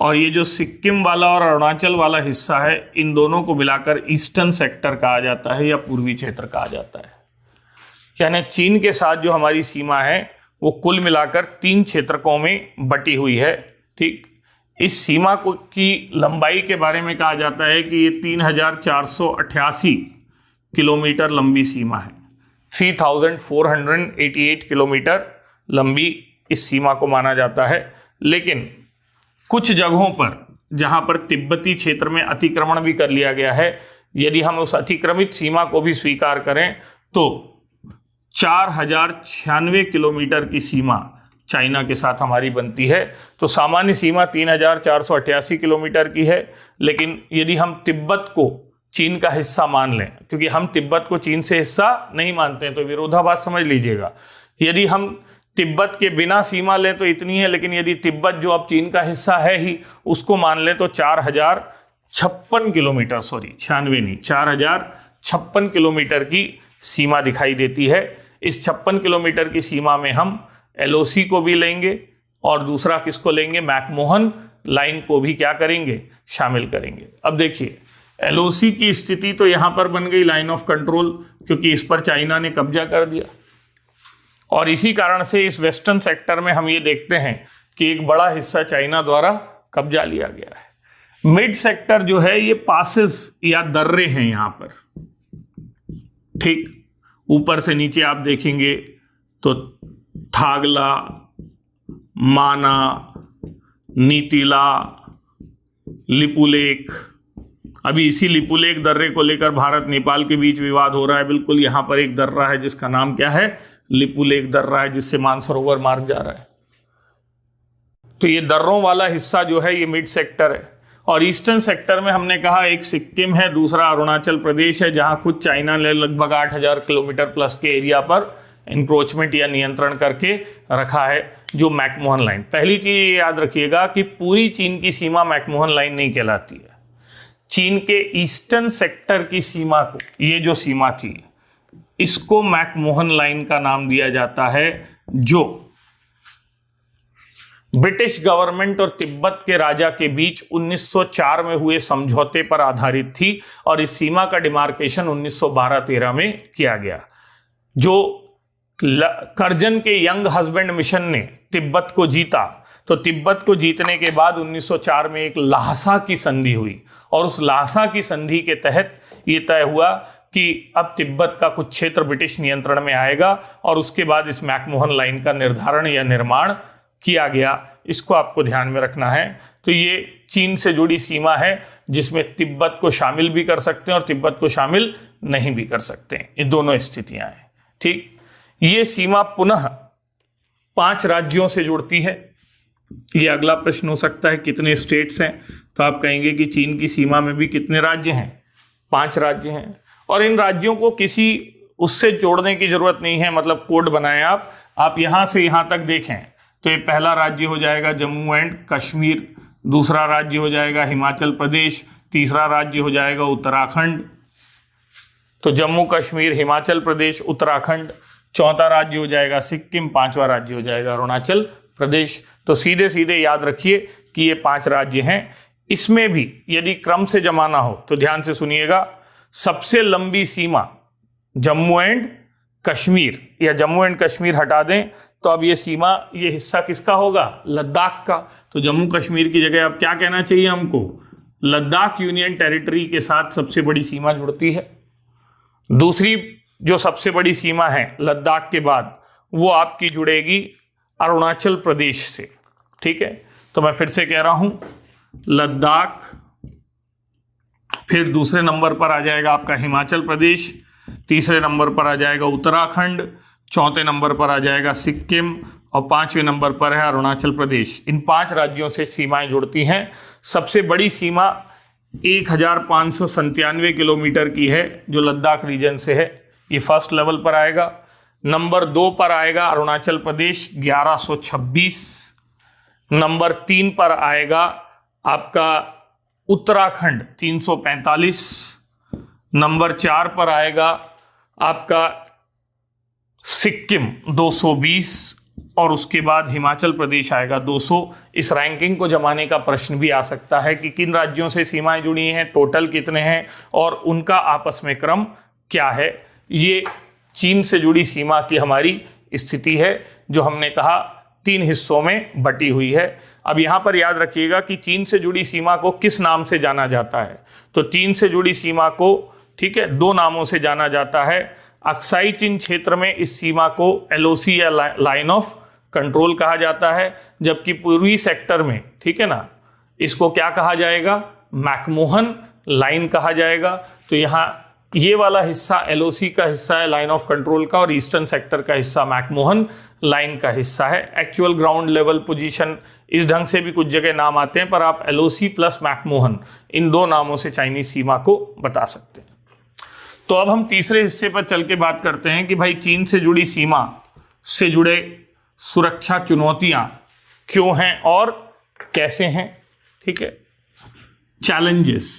S1: और ये जो सिक्किम वाला और अरुणाचल वाला हिस्सा है, इन दोनों को मिलाकर ईस्टर्न सेक्टर कहा जाता है या पूर्वी क्षेत्र कहा जाता है। यानी चीन के साथ जो हमारी सीमा है वो कुल मिलाकर 3 क्षेत्रकों में बटी हुई है। ठीक, इस सीमा को की लंबाई के बारे में कहा जाता है कि ये 3488 किलोमीटर लंबी सीमा है। 3488 किलोमीटर लंबी इस सीमा को माना जाता है। लेकिन कुछ जगहों पर जहां पर तिब्बती क्षेत्र में अतिक्रमण भी कर लिया गया है, यदि हम उस अतिक्रमित सीमा को भी स्वीकार करें तो 4096 किलोमीटर की सीमा चाइना के साथ हमारी बनती है। तो सामान्य सीमा 3488 किलोमीटर की है, लेकिन यदि हम तिब्बत को चीन का हिस्सा मान लें, क्योंकि हम तिब्बत को चीन से हिस्सा नहीं मानते हैं, तो विरोधाभास समझ लीजिएगा। यदि हम तिब्बत के बिना सीमा लें तो इतनी है, लेकिन यदि तिब्बत जो अब चीन का हिस्सा है ही उसको मान लें तो 4056 किलोमीटर, सॉरी 96 नहीं, 4056 किलोमीटर की सीमा दिखाई देती है। इस 56 किलोमीटर की सीमा में हम एलओसी को भी लेंगे और दूसरा किसको लेंगे, मैकमोहन लाइन को भी क्या करेंगे, शामिल करेंगे। अब देखिए, एलओसी की स्थिति तो यहां पर बन गई लाइन ऑफ कंट्रोल, क्योंकि इस पर चाइना ने कब्जा कर दिया। और इसी कारण से इस वेस्टर्न सेक्टर में हम ये देखते हैं कि एक बड़ा हिस्सा चाइना द्वारा कब्जा लिया गया है। मिड सेक्टर जो है ये पासेस या दर्रे हैं यहां पर। ठीक, ऊपर से नीचे आप देखेंगे तो थागला, माना, नीतिला, लिपुलेख, अभी इसी लिपुलेख दर्रे को लेकर भारत नेपाल के बीच विवाद हो रहा है। बिल्कुल यहाँ पर एक दर्रा है जिसका नाम क्या है, लिपुलेख दर्रा है, जिससे मानसरोवर मार्ग जा रहा है। तो ये दर्रों वाला हिस्सा जो है ये मिड सेक्टर है। और ईस्टर्न सेक्टर में हमने कहा एक सिक्किम है, दूसरा अरुणाचल प्रदेश है, जहां खुद चाइना ने लगभग 8,000 किलोमीटर प्लस के एरिया पर इंक्रोचमेंट या नियंत्रण करके रखा है, जो मैकमोहन लाइन। पहली चीज याद रखिएगा कि पूरी चीन की सीमा मैकमोहन लाइन नहीं कहलाती है। चीन के ईस्टर्न सेक्टर की सीमा को, ये जो सीमा थी, इसको मैकमोहन लाइन का नाम दिया जाता है, जो ब्रिटिश गवर्नमेंट और तिब्बत के राजा के बीच 1904 में हुए समझौते पर आधारित थी। और इस सीमा का डिमार्केशन 1912-13 में किया गया। जो करजन के यंग हस्बैंड मिशन ने तिब्बत को जीता, तो तिब्बत को जीतने के बाद 1904 में एक ल्हासा की संधि हुई, और उस ल्हासा की संधि के तहत ये तय हुआ कि अब तिब्बत का कुछ क्षेत्र ब्रिटिश नियंत्रण में आएगा, और उसके बाद इस मैकमोहन लाइन का निर्धारण या निर्माण किया गया। इसको आपको ध्यान में रखना है। तो ये चीन से जुड़ी सीमा है, जिसमें तिब्बत को शामिल भी कर सकते हैं और तिब्बत को शामिल नहीं भी कर सकते हैं। ये दोनों स्थितियां हैं। ठीक, ये सीमा पुनः 5 राज्यों से जुड़ती है। ये अगला प्रश्न हो सकता है कितने स्टेट्स हैं, तो आप कहेंगे कि चीन की सीमा में भी कितने राज्य हैं, 5 राज्य हैं। और इन राज्यों को किसी उससे जोड़ने की जरूरत नहीं है, मतलब कोड बनाएं आप यहां से यहां तक देखें तो ये पहला राज्य हो जाएगा जम्मू एंड कश्मीर, दूसरा राज्य हो जाएगा हिमाचल प्रदेश, तीसरा राज्य हो जाएगा उत्तराखंड। तो जम्मू कश्मीर, हिमाचल प्रदेश, उत्तराखंड, चौथा राज्य हो जाएगा सिक्किम, 5वां राज्य हो जाएगा अरुणाचल प्रदेश। तो सीधे सीधे याद रखिए कि ये 5 राज्य हैं। इसमें भी यदि क्रम से जमाना हो तो ध्यान से सुनिएगा, सबसे लंबी सीमा जम्मू एंड कश्मीर, या जम्मू एंड कश्मीर हटा दें तो अब ये सीमा, ये हिस्सा किसका होगा, लद्दाख का। तो जम्मू कश्मीर की जगह अब क्या कहना चाहिए हमको, लद्दाख यूनियन टेरिटरी के साथ सबसे बड़ी सीमा जुड़ती है। दूसरी जो सबसे बड़ी सीमा है लद्दाख के बाद, वो आपकी जुड़ेगी अरुणाचल प्रदेश से। ठीक है, तो मैं फिर से कह रहा हूं, लद्दाख, फिर दूसरे नंबर पर आ जाएगा आपका हिमाचल प्रदेश, तीसरे नंबर पर आ जाएगा उत्तराखंड, चौथे नंबर पर आ जाएगा सिक्किम, और 5वें नंबर पर है अरुणाचल प्रदेश। इन 5 राज्यों से सीमाएं जुड़ती हैं। सबसे बड़ी सीमा 1597 किलोमीटर की है, जो लद्दाख रीजन से है। ये फर्स्ट लेवल पर आएगा। नंबर 2 पर आएगा अरुणाचल प्रदेश 1126, नंबर 3 पर आएगा आपका उत्तराखंड 345, नंबर 4 पर आएगा आपका सिक्किम 220, और उसके बाद हिमाचल प्रदेश आएगा 200। इस रैंकिंग को जमाने का प्रश्न भी आ सकता है कि किन राज्यों से सीमाएं जुड़ी हैं, टोटल कितने हैं और उनका आपस में क्रम क्या है। ये चीन से जुड़ी सीमा की हमारी स्थिति है, जो हमने कहा 3 हिस्सों में बटी हुई है। अब यहां पर याद रखिएगा कि चीन से जुड़ी सीमा को किस नाम से जाना जाता है। तो चीन से जुड़ी सीमा को, ठीक है, 2 नामों से जाना जाता है। अक्साई चीन क्षेत्र में इस सीमा को LOC या लाइन ऑफ कंट्रोल कहा जाता है, जबकि पूर्वी सेक्टर में, ठीक है ना, इसको क्या कहा जाएगा, मैकमोहन लाइन कहा जाएगा। तो यहाँ ये वाला हिस्सा LOC का हिस्सा है, लाइन ऑफ कंट्रोल का, और ईस्टर्न सेक्टर का हिस्सा मैकमोहन लाइन का हिस्सा है। एक्चुअल ग्राउंड लेवल पोजीशन इस ढंग से भी कुछ जगह नाम आते हैं, पर आप LOC प्लस मैकमोहन इन 2 नामों से चाइनीज सीमा को बता सकते हैं। तो अब हम तीसरे हिस्से पर चल के बात करते हैं कि भाई चीन से जुड़ी सीमा से जुड़े सुरक्षा चुनौतियां क्यों हैं और कैसे हैं। ठीक है, चैलेंजेस,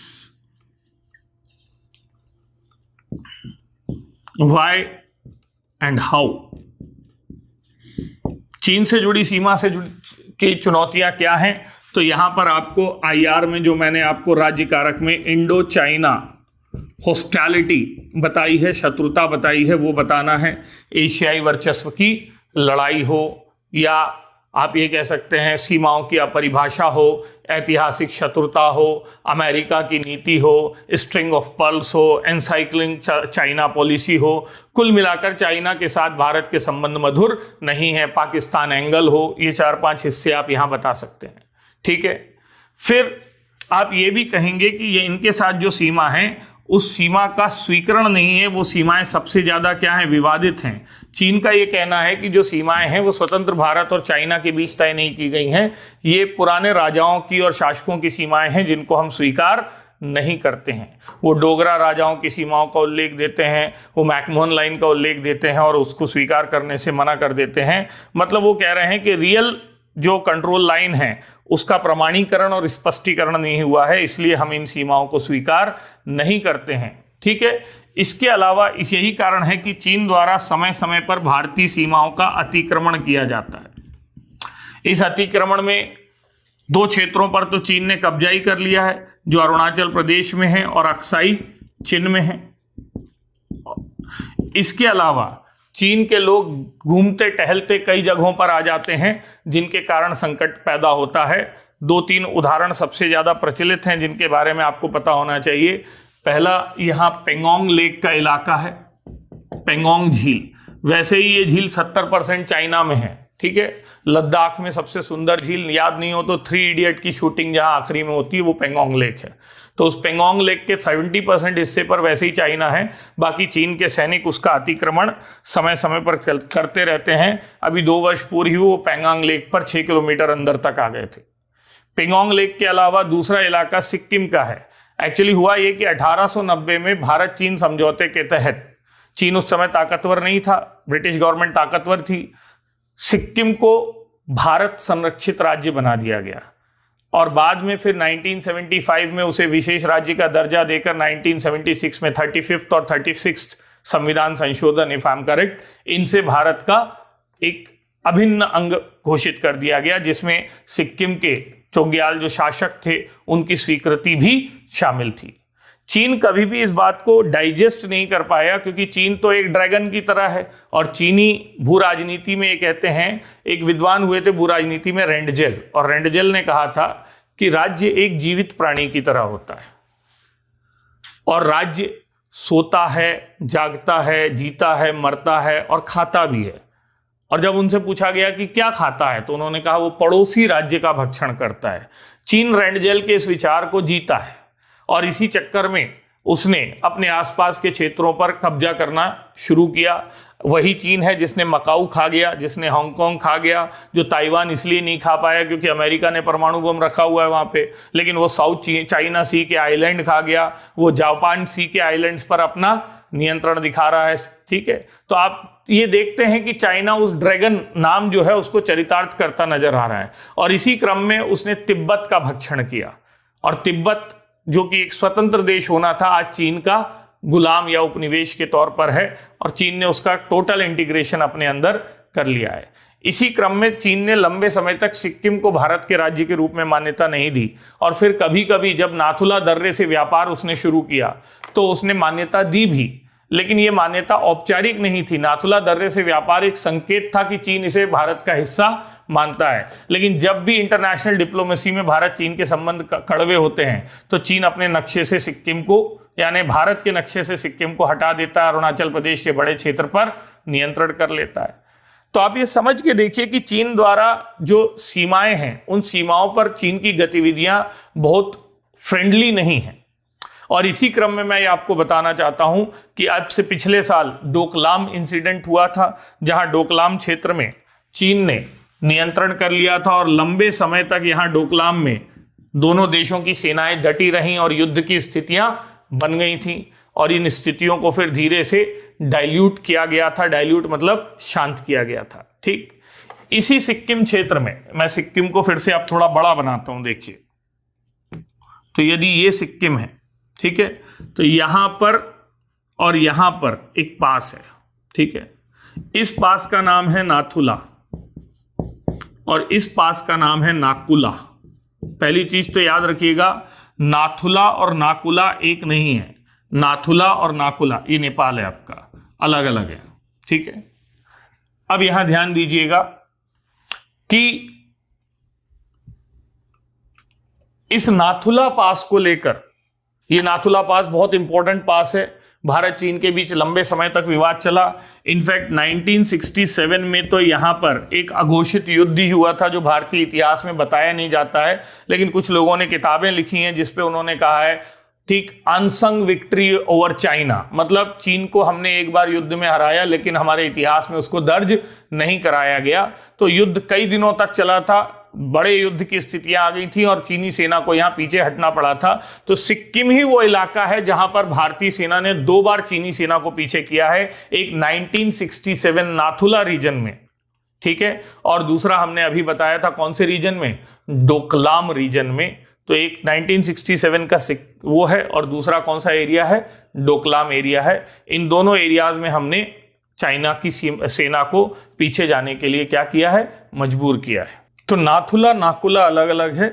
S1: व्हाई एंड हाउ। चीन से जुड़ी सीमा से की चुनौतियां क्या हैं, तो यहां पर आपको IR में जो मैंने आपको राज्य कारक में इंडो चाइना हॉस्टिलिटी बताई है, शत्रुता बताई है, वो बताना है। एशियाई वर्चस्व की लड़ाई हो, या आप ये कह सकते हैं सीमाओं की अपरिभाषा हो, ऐतिहासिक शत्रुता हो, अमेरिका की नीति हो, स्ट्रिंग ऑफ पर्ल्स हो, एनसाइक्लिंग चाइना पॉलिसी हो, कुल मिलाकर चाइना के साथ भारत के संबंध मधुर नहीं है, पाकिस्तान एंगल हो, ये 4-5 हिस्से आप यहां बता सकते हैं। ठीक है, फिर आप ये भी कहेंगे कि ये इनके साथ जो सीमा है उस सीमा का स्वीकरण नहीं है, वो सीमाएं सबसे ज्यादा क्या है, विवादित हैं। चीन का ये कहना है कि जो सीमाएं हैं वो स्वतंत्र भारत और चाइना के बीच तय नहीं की गई हैं, ये पुराने राजाओं की और शासकों की सीमाएं हैं जिनको हम स्वीकार नहीं करते हैं। वो डोगरा राजाओं की सीमाओं का उल्लेख देते हैं, वो मैकमोहन लाइन का उल्लेख देते हैं और उसको स्वीकार करने से मना कर देते हैं। मतलब वो कह रहे हैं कि रियल जो कंट्रोल लाइन है उसका प्रमाणीकरण और स्पष्टीकरण नहीं हुआ है, इसलिए हम इन सीमाओं को स्वीकार नहीं करते हैं। ठीक है, इसके अलावा यही कारण है कि चीन द्वारा समय समय पर भारतीय सीमाओं का अतिक्रमण किया जाता है। इस अतिक्रमण में 2 क्षेत्रों पर तो चीन ने कब्जा ही कर लिया है, जो अरुणाचल प्रदेश में है और अक्साई चीन में है। इसके अलावा चीन के लोग घूमते टहलते कई जगहों पर आ जाते हैं, जिनके कारण संकट पैदा होता है। 2-3 उदाहरण सबसे ज्यादा प्रचलित हैं जिनके बारे में आपको पता होना चाहिए। पहला, यहाँ पेंगोंग लेक का इलाका है, पेंगोंग झील। वैसे ही ये झील 70% चाइना में है। ठीक है, लद्दाख में सबसे सुंदर झील, याद नहीं हो तो 3 इडियट की शूटिंग जहां आखिरी में होती है वो पेंगोंग लेक है। तो उस पेंगोंग लेक के 70% हिस्से पर वैसे ही चाइना है, बाकी चीन के सैनिक उसका अतिक्रमण समय समय पर करते रहते हैं। अभी 2 वर्ष पूर्व ही वो पेंगोंग लेक पर 6 किलोमीटर अंदर तक आ गए थे। पेंगोंग लेक के अलावा दूसरा इलाका सिक्किम का है। एक्चुअली हुआ ये कि 1890 में भारत चीन समझौते के तहत, चीन उस समय ताकतवर नहीं था, ब्रिटिश गवर्नमेंट ताकतवर थी, सिक्किम को भारत संरक्षित राज्य बना दिया गया और बाद में फिर 1975 में उसे विशेष राज्य का दर्जा देकर 1976 में 35th और 36th संविधान संशोधन, इफ आई एम करेक्ट, इनसे भारत का एक अभिन्न अंग घोषित कर दिया गया, जिसमें सिक्किम के चोग्याल जो शासक थे उनकी स्वीकृति भी शामिल थी। चीन कभी भी इस बात को डाइजेस्ट नहीं कर पाया, क्योंकि चीन तो एक ड्रैगन की तरह है। और चीनी भू राजनीति में ये कहते हैं, एक विद्वान हुए थे भू राजनीति में, रेंडजेल, और रेंडजेल ने कहा था कि राज्य एक जीवित प्राणी की तरह होता है और राज्य सोता है, जागता है, जीता है, मरता है और खाता भी है। और जब उनसे पूछा गया कि क्या खाता है तो उन्होंने कहा वो पड़ोसी राज्य का भक्षण करता है। चीन रेंडजेल के इस विचार को जीता है और इसी चक्कर में उसने अपने आसपास के क्षेत्रों पर कब्जा करना शुरू किया। वही चीन है जिसने मकाऊ खा गया, जिसने हांगकांग खा गया, जो ताइवान इसलिए नहीं खा पाया क्योंकि अमेरिका ने परमाणु बम रखा हुआ है वहां पे, लेकिन वो साउथ चाइना सी के आइलैंड खा गया, वो जापान सी के आइलैंड्स पर अपना नियंत्रण दिखा रहा है। ठीक है, तो आप ये देखते हैं कि चाइना उस ड्रैगन नाम जो है उसको चरितार्थ करता नजर आ रहा है। और इसी क्रम में उसने तिब्बत का भक्षण किया, और तिब्बत जो कि एक स्वतंत्र देश होना था, आज चीन का गुलाम या उपनिवेश के तौर पर है, और चीन ने उसका टोटल इंटीग्रेशन अपने अंदर कर लिया है। इसी क्रम में चीन ने लंबे समय तक सिक्किम को भारत के राज्य के रूप में मान्यता नहीं दी, और फिर कभी कभी जब नाथुला दर्रे से व्यापार उसने शुरू किया तो उसने मान्यता दी भी, लेकिन यह मान्यता औपचारिक नहीं थी। नाथुला दर्रे से व्यापार एक संकेत था कि चीन इसे भारत का हिस्सा मानता है, लेकिन जब भी इंटरनेशनल डिप्लोमेसी में भारत चीन के संबंध कड़वे होते हैं तो चीन अपने नक्शे से सिक्किम को, यानी भारत के नक्शे से सिक्किम को हटा देता है, अरुणाचल प्रदेश के बड़े क्षेत्र पर नियंत्रण कर लेता है। तो आप ये समझ के देखिए कि चीन द्वारा जो सीमाएं हैं उन सीमाओं पर चीन की गतिविधियां बहुत फ्रेंडली नहीं हैं। और इसी क्रम में मैं ये आपको बताना चाहता हूं कि अब से पिछले साल डोकलाम इंसिडेंट हुआ था, जहां डोकलाम क्षेत्र में चीन ने नियंत्रण कर लिया था और लंबे समय तक यहां डोकलाम में दोनों देशों की सेनाएं डटी रहीं और युद्ध की स्थितियां बन गई थीं, और इन स्थितियों को फिर धीरे से डाइल्यूट किया गया था। डाइल्यूट मतलब शांत किया गया था। ठीक, इसी सिक्किम क्षेत्र में, मैं सिक्किम को फिर से अब थोड़ा बड़ा बनाता हूं, देखिए। तो यदि ये सिक्किम है, ठीक है, तो यहां पर और यहां पर एक पास है, ठीक है, इस पास का नाम है नाथुला और इस पास का नाम है नाकुला। पहली चीज तो याद रखिएगा, नाथुला और नाकुला एक नहीं है। नाथुला और नाकुला ये नेपाल है आपका, अलग अलग है। ठीक है, अब यहां ध्यान दीजिएगा कि इस नाथुला पास को लेकर, ये नाथुला पास बहुत इंपॉर्टेंट पास है, भारत चीन के बीच लंबे समय तक विवाद चला। इनफैक्ट 1967 में तो यहाँ पर एक अघोषित युद्ध ही हुआ था जो भारतीय इतिहास में बताया नहीं जाता है, लेकिन कुछ लोगों ने किताबें लिखी हैं जिसपे उन्होंने कहा है ठीक अनसंग विक्ट्री ओवर चाइना, मतलब चीन को हमने एक बार युद्ध में हराया लेकिन हमारे इतिहास में उसको दर्ज नहीं कराया गया। तो युद्ध कई दिनों तक चला था, बड़े युद्ध की स्थितियां आ गई थी और चीनी सेना को यहां पीछे हटना पड़ा था। तो सिक्किम ही वो इलाका है जहां पर भारतीय सेना ने 2 बार चीनी सेना को पीछे किया है, एक 1967 नाथुला रीजन में, ठीक है, और दूसरा हमने अभी बताया था कौन से रीजन में, डोकलाम रीजन में। तो एक 1967 का वो है और दूसरा कौन सा एरिया है, डोकलाम एरिया है। इन दोनों एरियाज में हमने चाइना की सेना को पीछे जाने के लिए क्या किया है, मजबूर किया है। तो नाथुला नाकुला अलग अलग है।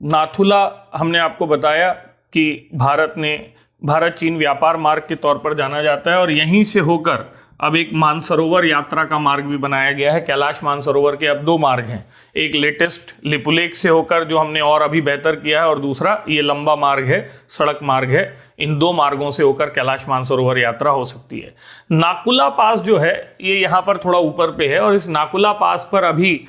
S1: नाथुला हमने आपको बताया कि भारत चीन व्यापार मार्ग के तौर पर जाना जाता है और यहीं से होकर अब एक मानसरोवर यात्रा का मार्ग भी बनाया गया है। कैलाश मानसरोवर के अब 2 मार्ग हैं, एक लेटेस्ट लिपुलेख से होकर जो हमने और अभी बेहतर किया है और दूसरा ये लंबा मार्ग है, सड़क मार्ग है। इन 2 मार्गों से होकर कैलाश मानसरोवर यात्रा हो सकती है। नाकुला पास जो है ये यहाँ पर थोड़ा ऊपर पे है और इस नाकुला पास पर अभी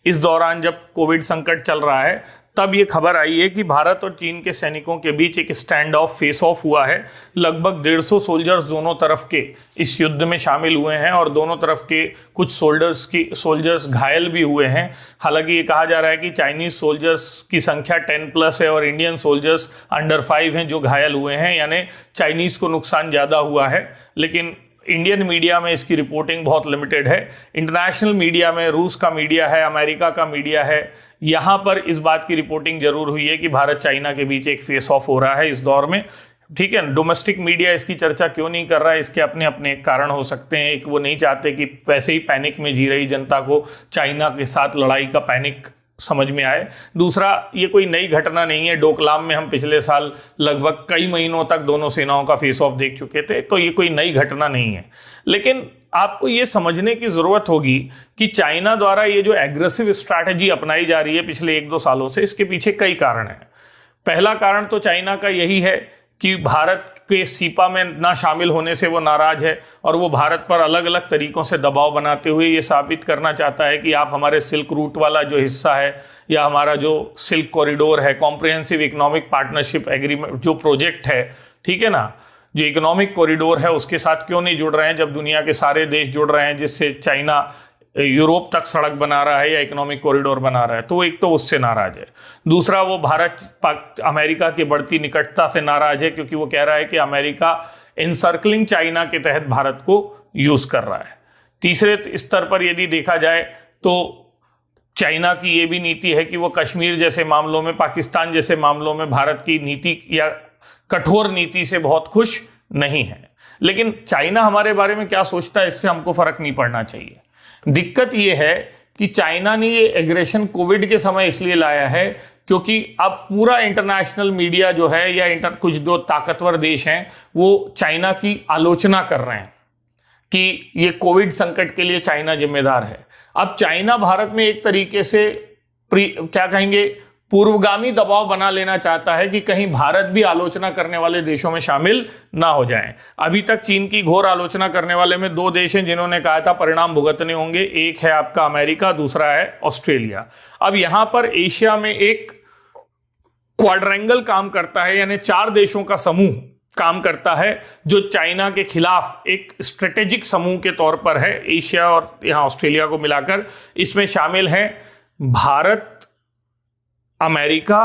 S1: इस दौरान जब कोविड संकट चल रहा है तब ये खबर आई है कि भारत और चीन के सैनिकों के बीच एक स्टैंड ऑफ फेस ऑफ हुआ है। लगभग 150 सोल्जर्स दोनों तरफ के इस युद्ध में शामिल हुए हैं और दोनों तरफ के कुछ सोल्जर्स घायल भी हुए हैं। हालांकि ये कहा जा रहा है कि चाइनीज सोल्जर्स की संख्या 10+ है और इंडियन सोल्जर्स अंडर 5 हैं जो घायल हुए हैं, यानी चाइनीज को नुकसान ज़्यादा हुआ है। लेकिन इंडियन मीडिया में इसकी रिपोर्टिंग बहुत लिमिटेड है। इंटरनेशनल मीडिया में रूस का मीडिया है, अमेरिका का मीडिया है, यहाँ पर इस बात की रिपोर्टिंग जरूर हुई है कि भारत चाइना के बीच एक फेस ऑफ हो रहा है इस दौर में, ठीक है। डोमेस्टिक मीडिया इसकी चर्चा क्यों नहीं कर रहा है, इसके अपने अपने कारण हो सकते हैं। एक, वो नहीं चाहते कि वैसे ही पैनिक में जी रही जनता को चाइना के साथ लड़ाई का पैनिक समझ में आए। दूसरा, ये कोई नई घटना नहीं है। डोकलाम में हम पिछले साल लगभग कई महीनों तक दोनों सेनाओं का फेस ऑफ देख चुके थे, तो ये कोई नई घटना नहीं है। लेकिन आपको ये समझने की जरूरत होगी कि चाइना द्वारा ये जो एग्रेसिव स्ट्रैटेजी अपनाई जा रही है पिछले 1-2 सालों से, इसके पीछे कई कारण हैं। पहला कारण तो चाइना का यही है कि भारत के सीपा में ना शामिल होने से वो नाराज है और वो भारत पर अलग अलग तरीकों से दबाव बनाते हुए ये साबित करना चाहता है कि आप हमारे सिल्क रूट वाला जो हिस्सा है या हमारा जो सिल्क कॉरिडोर है, कॉम्प्रिहेंसिव इकोनॉमिक पार्टनरशिप एग्रीमेंट जो प्रोजेक्ट है, ठीक है ना, जो इकोनॉमिक कॉरिडोर है उसके साथ क्यों नहीं जुड़ रहे हैं जब दुनिया के सारे देश जुड़ रहे हैं, जिससे चाइना यूरोप तक सड़क बना रहा है या इकोनॉमिक कॉरिडोर बना रहा है। तो एक तो उससे नाराज है। दूसरा, वो भारत अमेरिका की बढ़ती निकटता से नाराज है क्योंकि वो कह रहा है कि अमेरिका इनसर्कलिंग चाइना के तहत भारत को यूज कर रहा है। तीसरे स्तर पर यदि देखा जाए तो चाइना की ये भी नीति है कि वो कश्मीर जैसे मामलों में, पाकिस्तान जैसे मामलों में भारत की नीति या कठोर नीति से बहुत खुश नहीं है। लेकिन चाइना हमारे बारे में क्या सोचता है इससे हमको फर्क नहीं पड़ना चाहिए। दिक्कत यह है कि चाइना ने ये एग्रेशन कोविड के समय इसलिए लाया है क्योंकि अब पूरा इंटरनेशनल मीडिया जो है या कुछ जो ताकतवर देश हैं वो चाइना की आलोचना कर रहे हैं कि ये कोविड संकट के लिए चाइना जिम्मेदार है। अब चाइना भारत में एक तरीके से क्या कहेंगे, पूर्वगामी दबाव बना लेना चाहता है कि कहीं भारत भी आलोचना करने वाले देशों में शामिल ना हो जाए। अभी तक चीन की घोर आलोचना करने वाले में 2 देश हैं जिन्होंने कहा था परिणाम भुगतने होंगे। एक है आपका अमेरिका, दूसरा है ऑस्ट्रेलिया। अब यहां पर एशिया में एक क्वाड्रेंगल काम करता है, यानी 4 देशों का समूह काम करता है जो चाइना के खिलाफ एक स्ट्रेटेजिक समूह के तौर पर है। एशिया और यहां ऑस्ट्रेलिया को मिलाकर इसमें शामिल हैं भारत, अमेरिका,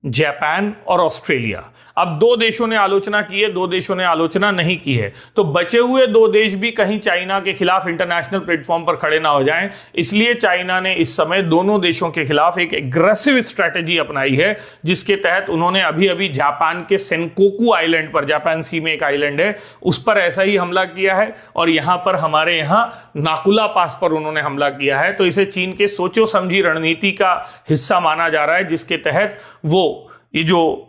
S1: जापान और ऑस्ट्रेलिया। अब 2 देशों ने आलोचना की है, 2 देशों ने आलोचना नहीं की है। तो बचे हुए 2 देश भी कहीं चाइना के खिलाफ इंटरनेशनल प्लेटफॉर्म पर खड़े ना हो जाएं, इसलिए चाइना ने इस समय दोनों देशों के खिलाफ एक एग्रेसिव स्ट्रैटेजी अपनाई है, जिसके तहत उन्होंने अभी अभी जापान के सेनकोकू आइलैंड पर, जापान सी में एक आइलैंड है, उस पर ऐसा ही हमला किया है और यहां पर हमारे यहां नाकुला पास पर उन्होंने हमला किया है। तो इसे चीन के सोचो समझी रणनीति का हिस्सा माना जा रहा है, जिसके तहत वो ये जो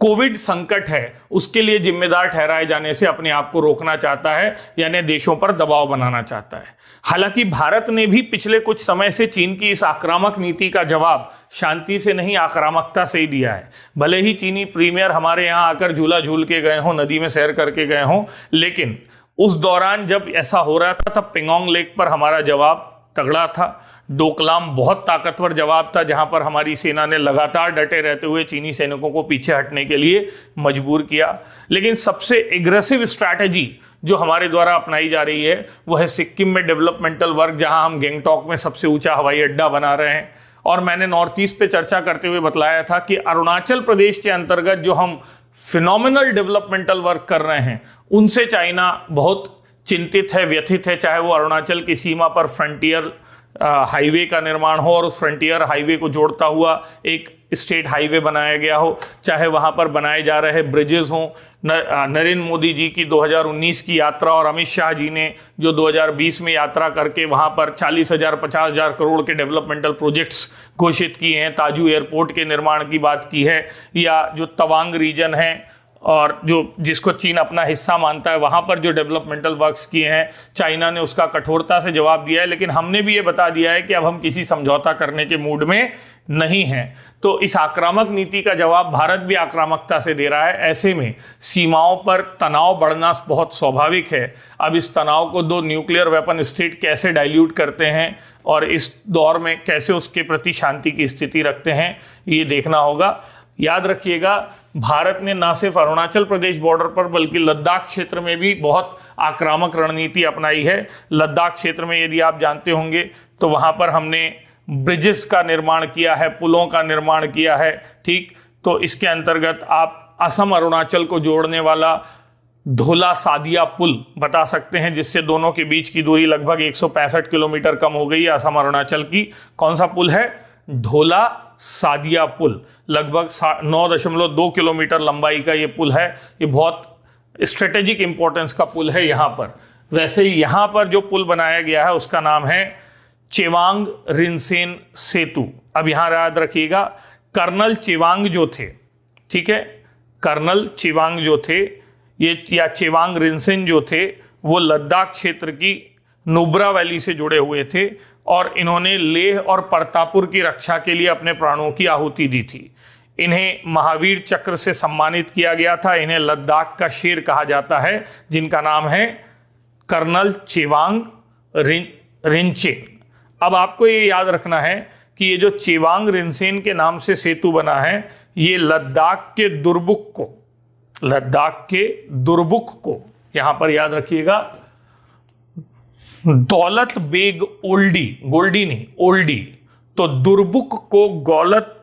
S1: कोविड संकट है उसके लिए जिम्मेदार ठहराए जाने से अपने आप को रोकना चाहता है, यानी देशों पर दबाव बनाना चाहता है। हालांकि भारत ने भी पिछले कुछ समय से चीन की इस आक्रामक नीति का जवाब शांति से नहीं, आक्रामकता से ही दिया है। भले ही चीनी प्रीमियर हमारे यहाँ आकर झूला झूल के गए हों, नदी में सैर करके गए हों, लेकिन उस दौरान जब ऐसा हो रहा था तब पेंगोंग लेक पर हमारा जवाब तगड़ा था। डोकलाम बहुत ताकतवर जवाब था, जहां पर हमारी सेना ने लगातार डटे रहते हुए चीनी सैनिकों को पीछे हटने के लिए मजबूर किया। लेकिन सबसे एग्रेसिव स्ट्रैटेजी जो हमारे द्वारा अपनाई जा रही है वो है सिक्किम में डेवलपमेंटल वर्क, जहां हम गैंगटॉक में सबसे ऊंचा हवाई अड्डा बना रहे हैं। और मैंने नॉर्थ ईस्ट पे चर्चा करते हुए बतलाया था कि अरुणाचल प्रदेश के अंतर्गत जो हम फिनोमिनल डेवलपमेंटल वर्क कर रहे हैं उनसे चाइना बहुत चिंतित है, व्यथित है। चाहे वो अरुणाचल की सीमा पर फ्रंटियर हाईवे का निर्माण हो और उस फ्रंटियर हाईवे को जोड़ता हुआ एक स्टेट हाईवे बनाया गया हो, चाहे वहां पर बनाए जा रहे ब्रिजेस हों। नरेंद्र मोदी जी की 2019 की यात्रा और अमित शाह जी ने जो 2020 में यात्रा करके वहां पर 40,000 50,000 करोड़ के डेवलपमेंटल प्रोजेक्ट्स घोषित किए हैं, ताजू एयरपोर्ट के निर्माण की बात की है, या जो तवांग रीजन है और जो जिसको चीन अपना हिस्सा मानता है वहां पर जो डेवलपमेंटल वर्क्स किए हैं, चाइना ने उसका कठोरता से जवाब दिया है। लेकिन हमने भी ये बता दिया है कि अब हम किसी समझौता करने के मूड में नहीं हैं। तो इस आक्रामक नीति का जवाब भारत भी आक्रामकता से दे रहा है। ऐसे में सीमाओं पर तनाव बढ़ना बहुत स्वाभाविक है। अब इस तनाव को दो न्यूक्लियर वेपन स्टेट कैसे डाइल्यूट करते हैं और इस दौर में कैसे उसके प्रति शांति की स्थिति रखते हैं, ये देखना होगा। याद रखिएगा, भारत ने न सिर्फ अरुणाचल प्रदेश बॉर्डर पर बल्कि लद्दाख क्षेत्र में भी बहुत आक्रामक रणनीति अपनाई है। लद्दाख क्षेत्र में यदि आप जानते होंगे तो वहां पर हमने ब्रिजेस का निर्माण किया है, पुलों का निर्माण किया है, ठीक। तो इसके अंतर्गत आप असम अरुणाचल को जोड़ने वाला ढोला सादिया पुल बता सकते हैं, जिससे दोनों के बीच की दूरी लगभग 165 किलोमीटर कम हो गई है असम अरुणाचल की। कौन सा पुल है? ढोला सादिया पुल। लगभग 9.2 किलोमीटर लंबाई का ये पुल है। ये बहुत स्ट्रेटेजिक इंपॉर्टेंस का पुल है यहाँ पर। वैसे ही यहाँ पर जो पुल बनाया गया है उसका नाम है चेवांग रिनसेन सेतु। अब यहाँ याद रखिएगा, कर्नल चेवांग जो थे, ठीक है, कर्नल चेवांग जो थे ये, या चेवांग रिनसेन जो थे, वो लद्दाख क्षेत्र की नुब्रा वैली से जुड़े हुए थे और इन्होंने लेह और परतापुर की रक्षा के लिए अपने प्राणों की आहुति दी थी। इन्हें महावीर चक्र से सम्मानित किया गया था। इन्हें लद्दाख का शेर कहा जाता है, जिनका नाम है कर्नल चेवांग रिनचेन। अब आपको ये याद रखना है कि ये जो चेवांग रिनसेन के नाम से सेतु बना है, ये लद्दाख के दुर्बुक को यहां पर याद रखिएगा, दौलत बेग ओल्डी, गोल्डी नहीं ओल्डी, तो दुर्बुक को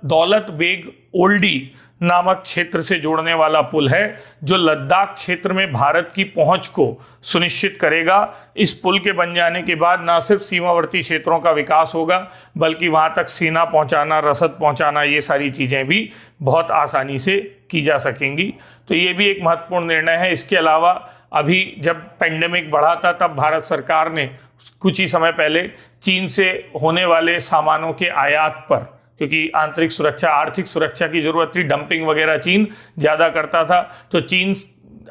S1: दौलत बेग ओल्डी नामक क्षेत्र से जोड़ने वाला पुल है, जो लद्दाख क्षेत्र में भारत की पहुंच को सुनिश्चित करेगा। इस पुल के बन जाने के बाद न सिर्फ सीमावर्ती क्षेत्रों का विकास होगा, बल्कि वहां तक सेना पहुंचाना, रसद पहुंचाना, ये सारी चीजें भी बहुत आसानी से की जा सकेंगी। तो ये भी एक महत्वपूर्ण निर्णय है। इसके अलावा अभी जब पेंडेमिक बढ़ा था तब भारत सरकार ने कुछ ही समय पहले चीन से होने वाले सामानों के आयात पर, क्योंकि आंतरिक सुरक्षा, आर्थिक सुरक्षा की जरूरत थी, डंपिंग वगैरह चीन ज्यादा करता था, तो चीन,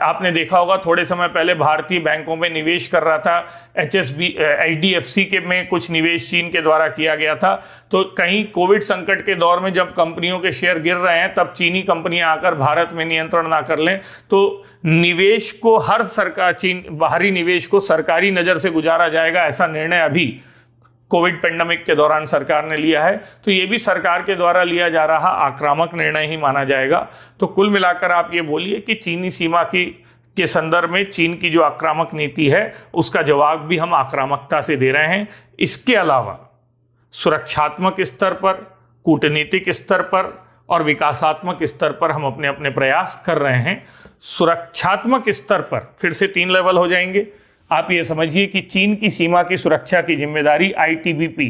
S1: आपने देखा होगा थोड़े समय पहले भारतीय बैंकों में निवेश कर रहा था। HDFC के में कुछ निवेश चीन के द्वारा किया गया था। तो कहीं कोविड संकट के दौर में जब कंपनियों के शेयर गिर रहे हैं, तब चीनी कंपनियां आकर भारत में नियंत्रण ना कर लें, तो निवेश को हर सरकार, चीन बाहरी निवेश को सरकारी नजर से गुजारा जाएगा, ऐसा निर्णय अभी कोविड पेंडेमिक के दौरान सरकार ने लिया है। तो ये भी सरकार के द्वारा लिया जा रहा आक्रामक निर्णय ही माना जाएगा। तो कुल मिलाकर आप ये बोलिए कि चीनी सीमा के संदर्भ में चीन की जो आक्रामक नीति है उसका जवाब भी हम आक्रामकता से दे रहे हैं। इसके अलावा सुरक्षात्मक स्तर पर, कूटनीतिक स्तर पर और विकासात्मक स्तर पर हम अपने अपने प्रयास कर रहे हैं। सुरक्षात्मक स्तर पर फिर से 3 लेवल हो जाएंगे। आप ये समझिए कि चीन की सीमा की सुरक्षा की जिम्मेदारी ITBP,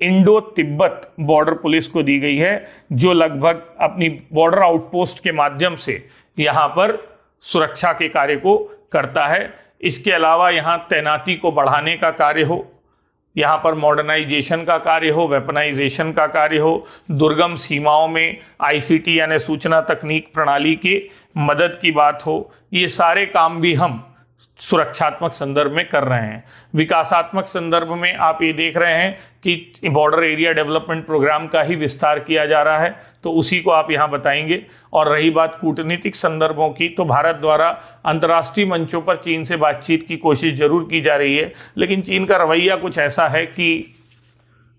S1: Indo Tibet border police को दी गई है, जो लगभग अपनी बॉर्डर आउटपोस्ट के माध्यम से यहाँ पर सुरक्षा के कार्य को करता है। इसके अलावा यहाँ तैनाती को बढ़ाने का कार्य हो, यहाँ पर मॉडर्नाइजेशन का कार्य हो, वेपनाइजेशन का कार्य हो, दुर्गम सीमाओं में आईसीटी यानी सूचना तकनीक प्रणाली की मदद की बात हो, ये सारे काम भी हम सुरक्षात्मक संदर्भ में कर रहे हैं। विकासात्मक संदर्भ में आप ये देख रहे हैं कि बॉर्डर एरिया डेवलपमेंट प्रोग्राम का ही विस्तार किया जा रहा है, तो उसी को आप यहाँ बताएंगे। और रही बात कूटनीतिक संदर्भों की, तो भारत द्वारा अंतर्राष्ट्रीय मंचों पर चीन से बातचीत की कोशिश जरूर की जा रही है, लेकिन चीन का रवैया कुछ ऐसा है कि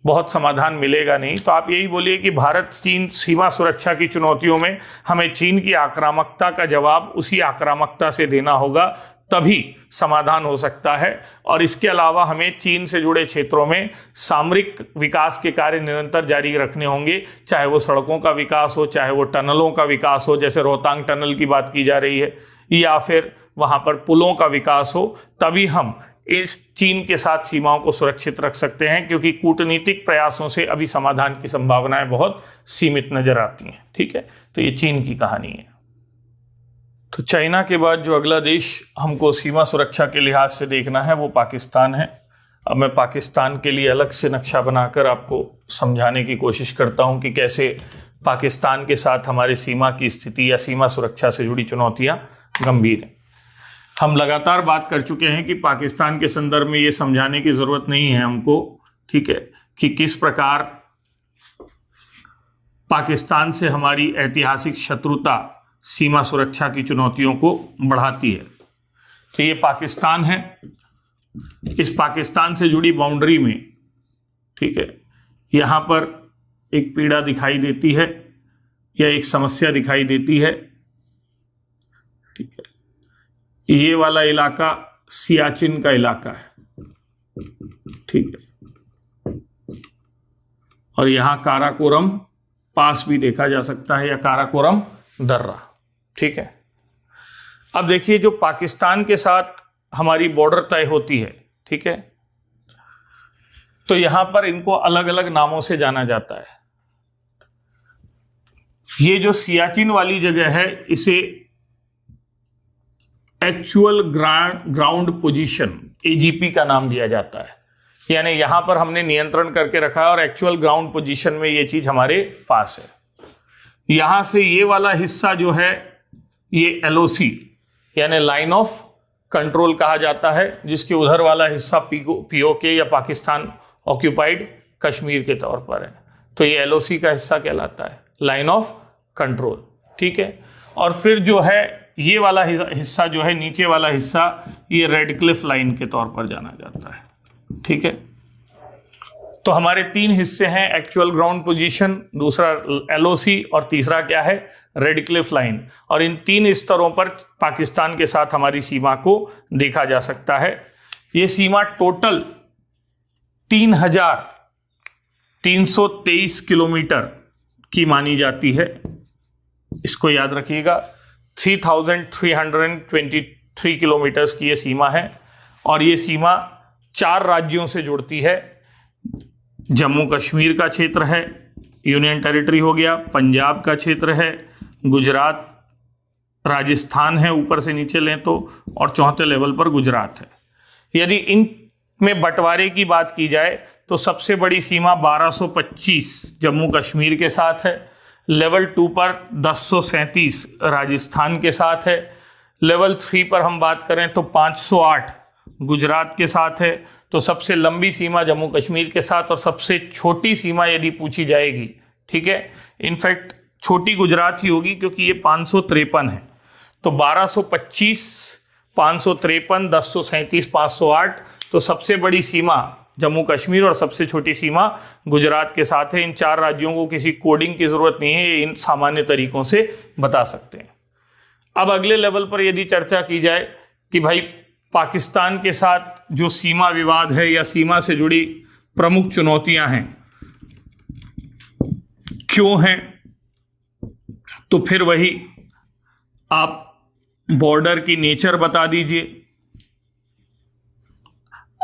S1: बहुत समाधान मिलेगा नहीं। तो आप यही बोलिए कि भारत चीन सीमा सुरक्षा की चुनौतियों में हमें चीन की आक्रामकता का जवाब उसी आक्रामकता से देना होगा, तभी समाधान हो सकता है। और इसके अलावा हमें चीन से जुड़े क्षेत्रों में सामरिक विकास के कार्य निरंतर जारी रखने होंगे, चाहे वो सड़कों का विकास हो, चाहे वो टनलों का विकास हो, जैसे रोहतांग टनल की बात की जा रही है, या फिर वहाँ पर पुलों का विकास हो, तभी हम इस चीन के साथ सीमाओं को सुरक्षित रख सकते हैं, क्योंकि कूटनीतिक प्रयासों से अभी समाधान की संभावनाएं बहुत सीमित नजर आती हैं। ठीक है, तो ये चीन की कहानी है। तो चाइना के बाद जो अगला देश हमको सीमा सुरक्षा के लिहाज से देखना है वो पाकिस्तान है। अब मैं पाकिस्तान के लिए अलग से नक्शा बनाकर आपको समझाने की कोशिश करता हूं कि कैसे पाकिस्तान के साथ हमारी सीमा की स्थिति या सीमा सुरक्षा से जुड़ी चुनौतियां गंभीर हैं। हम लगातार बात कर चुके हैं कि पाकिस्तान के संदर्भ में ये समझाने की जरूरत नहीं है हमको, ठीक है, कि किस प्रकार पाकिस्तान से हमारी ऐतिहासिक शत्रुता सीमा सुरक्षा की चुनौतियों को बढ़ाती है। तो ये पाकिस्तान है, इस पाकिस्तान से जुड़ी बाउंड्री में, ठीक है, यहाँ पर एक पीड़ा दिखाई देती है या एक समस्या दिखाई देती है। ठीक है, ये वाला इलाका सियाचिन का इलाका है, ठीक है, और यहाँ काराकोरम पास भी देखा जा सकता है या काराकोरम दर्रा। ठीक है, अब देखिए जो पाकिस्तान के साथ हमारी बॉर्डर तय होती है, ठीक है, तो यहां पर इनको अलग अलग नामों से जाना जाता है। ये जो सियाचिन वाली जगह है इसे एक्चुअल ग्राउंड पोजीशन एजीपी का नाम दिया जाता है, यानी यहां पर हमने नियंत्रण करके रखा है और एक्चुअल ग्राउंड पोजीशन में ये चीज हमारे पास है। यहां से ये वाला हिस्सा जो है ये एलओसी यानी लाइन ऑफ कंट्रोल कहा जाता है, जिसके उधर वाला हिस्सा पीओके या पाकिस्तान ऑक्यूपाइड कश्मीर के तौर पर है। तो ये एलओसी का हिस्सा कहलाता है, लाइन ऑफ कंट्रोल। ठीक है, और फिर जो है ये वाला हिस्सा जो है, नीचे वाला हिस्सा, ये रेड क्लिफ लाइन के तौर पर जाना जाता है। ठीक है, तो हमारे तीन हिस्से हैं, एक्चुअल ग्राउंड पोजीशन, दूसरा एलओसी और तीसरा क्या है, रेड क्लिफ लाइन। और इन तीन स्तरों पर पाकिस्तान के साथ हमारी सीमा को देखा जा सकता है। ये सीमा टोटल 3323 किलोमीटर की मानी जाती है, इसको याद रखिएगा। 3323 किलोमीटर्स की ये सीमा है, और ये सीमा 4 राज्यों से जुड़ती है। जम्मू कश्मीर का क्षेत्र है, यूनियन टेरिटरी हो गया, पंजाब का क्षेत्र है, गुजरात, राजस्थान है ऊपर से नीचे लें तो, और चौथे लेवल पर गुजरात है। यदि इन में बंटवारे की बात की जाए तो सबसे बड़ी सीमा 1225 जम्मू कश्मीर के साथ है, लेवल 2 पर 1037 राजस्थान के साथ है, लेवल 3 पर हम बात करें तो 508 गुजरात के साथ है। तो सबसे लंबी सीमा जम्मू कश्मीर के साथ, और सबसे छोटी सीमा यदि पूछी जाएगी, ठीक है, इनफैक्ट छोटी गुजरात ही होगी क्योंकि ये 553 है। तो 1225, 553, 1037, 508, तो सबसे बड़ी सीमा जम्मू कश्मीर और सबसे छोटी सीमा गुजरात के साथ है। इन 4 राज्यों को किसी कोडिंग की जरूरत नहीं है, ये इन सामान्य तरीकों से बता सकते हैं। अब अगले लेवल पर यदि चर्चा की जाए कि भाई पाकिस्तान के साथ जो सीमा विवाद है या सीमा से जुड़ी प्रमुख चुनौतियां हैं, क्यों हैं, तो फिर वही आप बॉर्डर की नेचर बता दीजिए।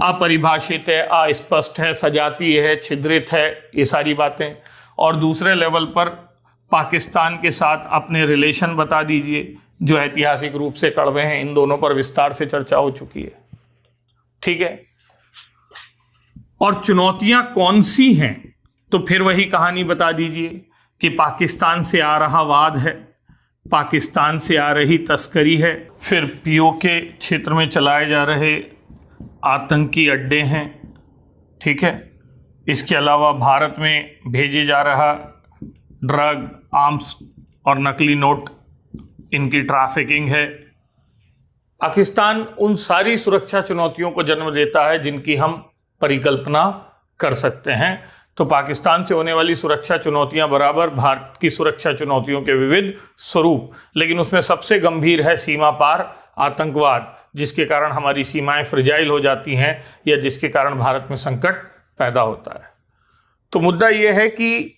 S1: अपरिभाषित है, अस्पष्ट है, सजातीय है, छिद्रित है, ये सारी बातें। और दूसरे लेवल पर पाकिस्तान के साथ अपने रिलेशन बता दीजिए जो ऐतिहासिक रूप से कड़वे हैं। इन दोनों पर विस्तार से चर्चा हो चुकी है। ठीक है, और चुनौतियां कौन सी हैं, तो फिर वही कहानी बता दीजिए कि पाकिस्तान से आ रहा वाद है, पाकिस्तान से आ रही तस्करी है, फिर पीओके क्षेत्र में चलाए जा रहे आतंकी अड्डे हैं, ठीक है। इसके अलावा भारत में भेजे जा रहा ड्रग, आर्म्स और नकली नोट, इनकी ट्रैफिकिंग है। पाकिस्तान उन सारी सुरक्षा चुनौतियों को जन्म देता है जिनकी हम परिकल्पना कर सकते हैं। तो पाकिस्तान से होने वाली सुरक्षा चुनौतियां बराबर भारत की सुरक्षा चुनौतियों के विविध स्वरूप, लेकिन उसमें सबसे गंभीर है सीमा पार आतंकवाद, जिसके कारण हमारी सीमाएं फ्रिजाइल हो जाती हैं या जिसके कारण भारत में संकट पैदा होता है। तो मुद्दा यह है कि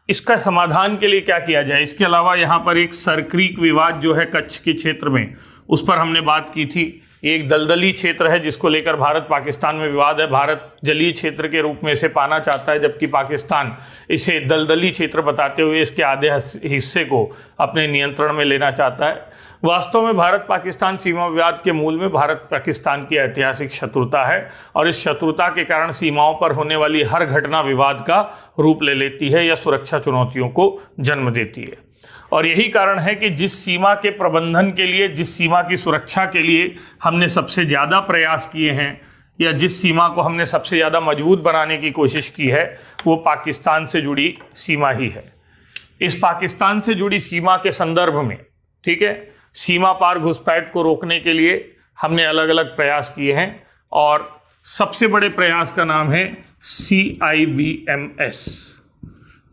S1: इसका समाधान के लिए क्या किया जाए। इसके अलावा यहाँ पर एक सरक्रीक विवाद जो है कच्छ के क्षेत्र में, उस पर हमने बात की थी। एक दलदली क्षेत्र है जिसको लेकर भारत पाकिस्तान में विवाद है। भारत जलीय क्षेत्र के रूप में इसे पाना चाहता है, जबकि पाकिस्तान इसे दलदली क्षेत्र बताते हुए इसके आधे हिस्से को अपने नियंत्रण में लेना चाहता है। वास्तव में भारत पाकिस्तान सीमा विवाद के मूल में भारत पाकिस्तान की ऐतिहासिक शत्रुता है, और इस शत्रुता के कारण सीमाओं पर होने वाली हर घटना विवाद का रूप ले लेती है या सुरक्षा चुनौतियों को जन्म देती है। और यही कारण है कि जिस सीमा के प्रबंधन के लिए, जिस सीमा की सुरक्षा के लिए हमने सबसे ज़्यादा प्रयास किए हैं, या जिस सीमा को हमने सबसे ज़्यादा मजबूत बनाने की कोशिश की है, वो पाकिस्तान से जुड़ी सीमा ही है। इस पाकिस्तान से जुड़ी सीमा के संदर्भ में, ठीक है, सीमा पार घुसपैठ को रोकने के लिए हमने अलग अलग प्रयास किए हैं, और सबसे बड़े प्रयास का नाम है CIBMS,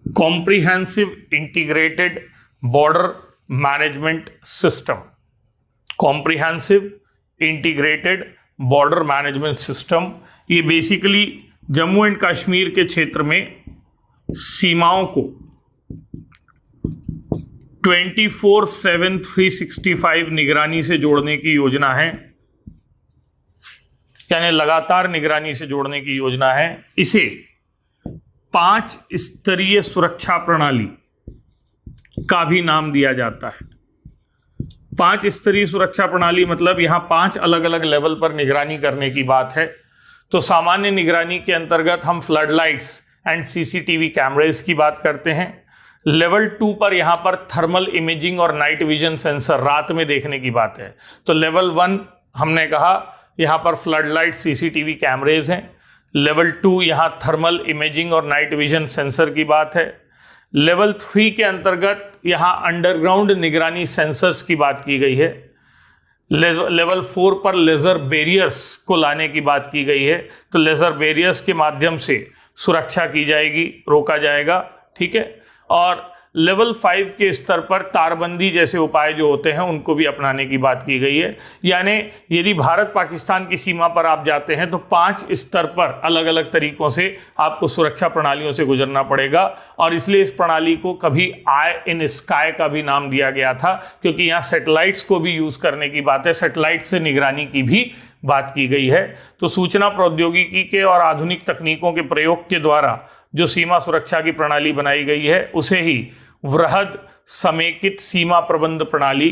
S1: comprehensive integrated border management system. Comprehensive integrated border management system, ये बेसिकली जम्मू एंड कश्मीर के क्षेत्र में सीमाओं को 24/7 365 निगरानी से जोड़ने की योजना है, यानी लगातार निगरानी से जोड़ने की योजना है। इसे 5 स्तरीय सुरक्षा प्रणाली का भी नाम दिया जाता है। 5 स्तरीय सुरक्षा प्रणाली मतलब यहां 5 अलग अलग लेवल पर निगरानी करने की बात है। तो सामान्य निगरानी के अंतर्गत हम फ्लड लाइट्स एंड CCTV कैमरेज की बात करते हैं। लेवल 2 पर यहां पर थर्मल इमेजिंग और नाइट विजन सेंसर रात में देखने की बात है। तो लेवल 1 हमने कहा यहां पर फ्लड लाइट CCTV कैमरेज हैं। लेवल 2 यहां थर्मल इमेजिंग और नाइट विजन सेंसर की बात है। लेवल 3 के अंतर्गत यहां अंडरग्राउंड निगरानी सेंसर्स की बात की गई है। लेवल 4 पर लेजर बैरियर्स को लाने की बात की गई है। तो लेजर बैरियर्स के माध्यम से सुरक्षा की जाएगी, रोका जाएगा, ठीक है। और लेवल 5 के स्तर पर तारबंदी जैसे उपाय जो होते हैं उनको भी अपनाने की बात की गई है। यानी यदि भारत पाकिस्तान की सीमा पर आप जाते हैं तो 5 स्तर पर अलग अलग तरीकों से आपको सुरक्षा प्रणालियों से गुजरना पड़ेगा, और इसलिए इस प्रणाली को कभी आई इन स्काई का भी नाम दिया गया था, क्योंकि यहाँ सैटेलाइट्स को भी यूज करने की बात है, सैटेलाइट से निगरानी की भी बात की गई है। तो सूचना प्रौद्योगिकी के और आधुनिक तकनीकों के प्रयोग के द्वारा जो सीमा सुरक्षा की प्रणाली बनाई गई है उसे ही वृहद समेकित सीमा प्रबंध प्रणाली,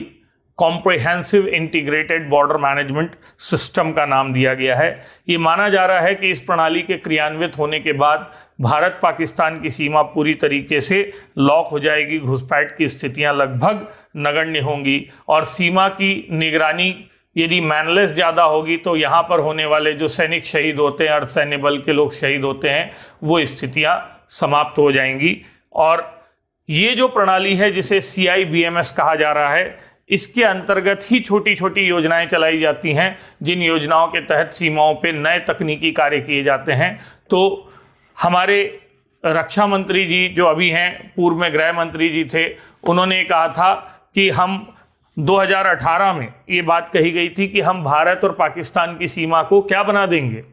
S1: comprehensive integrated border management system का नाम दिया गया है। ये माना जा रहा है कि इस प्रणाली के क्रियान्वित होने के बाद भारत पाकिस्तान की सीमा पूरी तरीके से लॉक हो जाएगी, घुसपैठ की स्थितियां लगभग नगण्य होंगी, और सीमा की निगरानी यदि मैनलेस ज़्यादा होगी तो यहाँ पर होने वाले जो सैनिक शहीद होते हैं, अर्धसैन्य बल के लोग शहीद होते हैं, वो स्थितियाँ समाप्त हो जाएंगी। और ये जो प्रणाली है जिसे CIBMS कहा जा रहा है, इसके अंतर्गत ही छोटी छोटी योजनाएं चलाई जाती हैं, जिन योजनाओं के तहत सीमाओं पे नए तकनीकी कार्य किए जाते हैं। तो हमारे रक्षा मंत्री जी जो अभी हैं, पूर्व में गृह मंत्री जी थे, उन्होंने कहा था कि हम 2018 में ये बात कही गई थी कि हम भारत और पाकिस्तान की सीमा को क्या बना देंगे,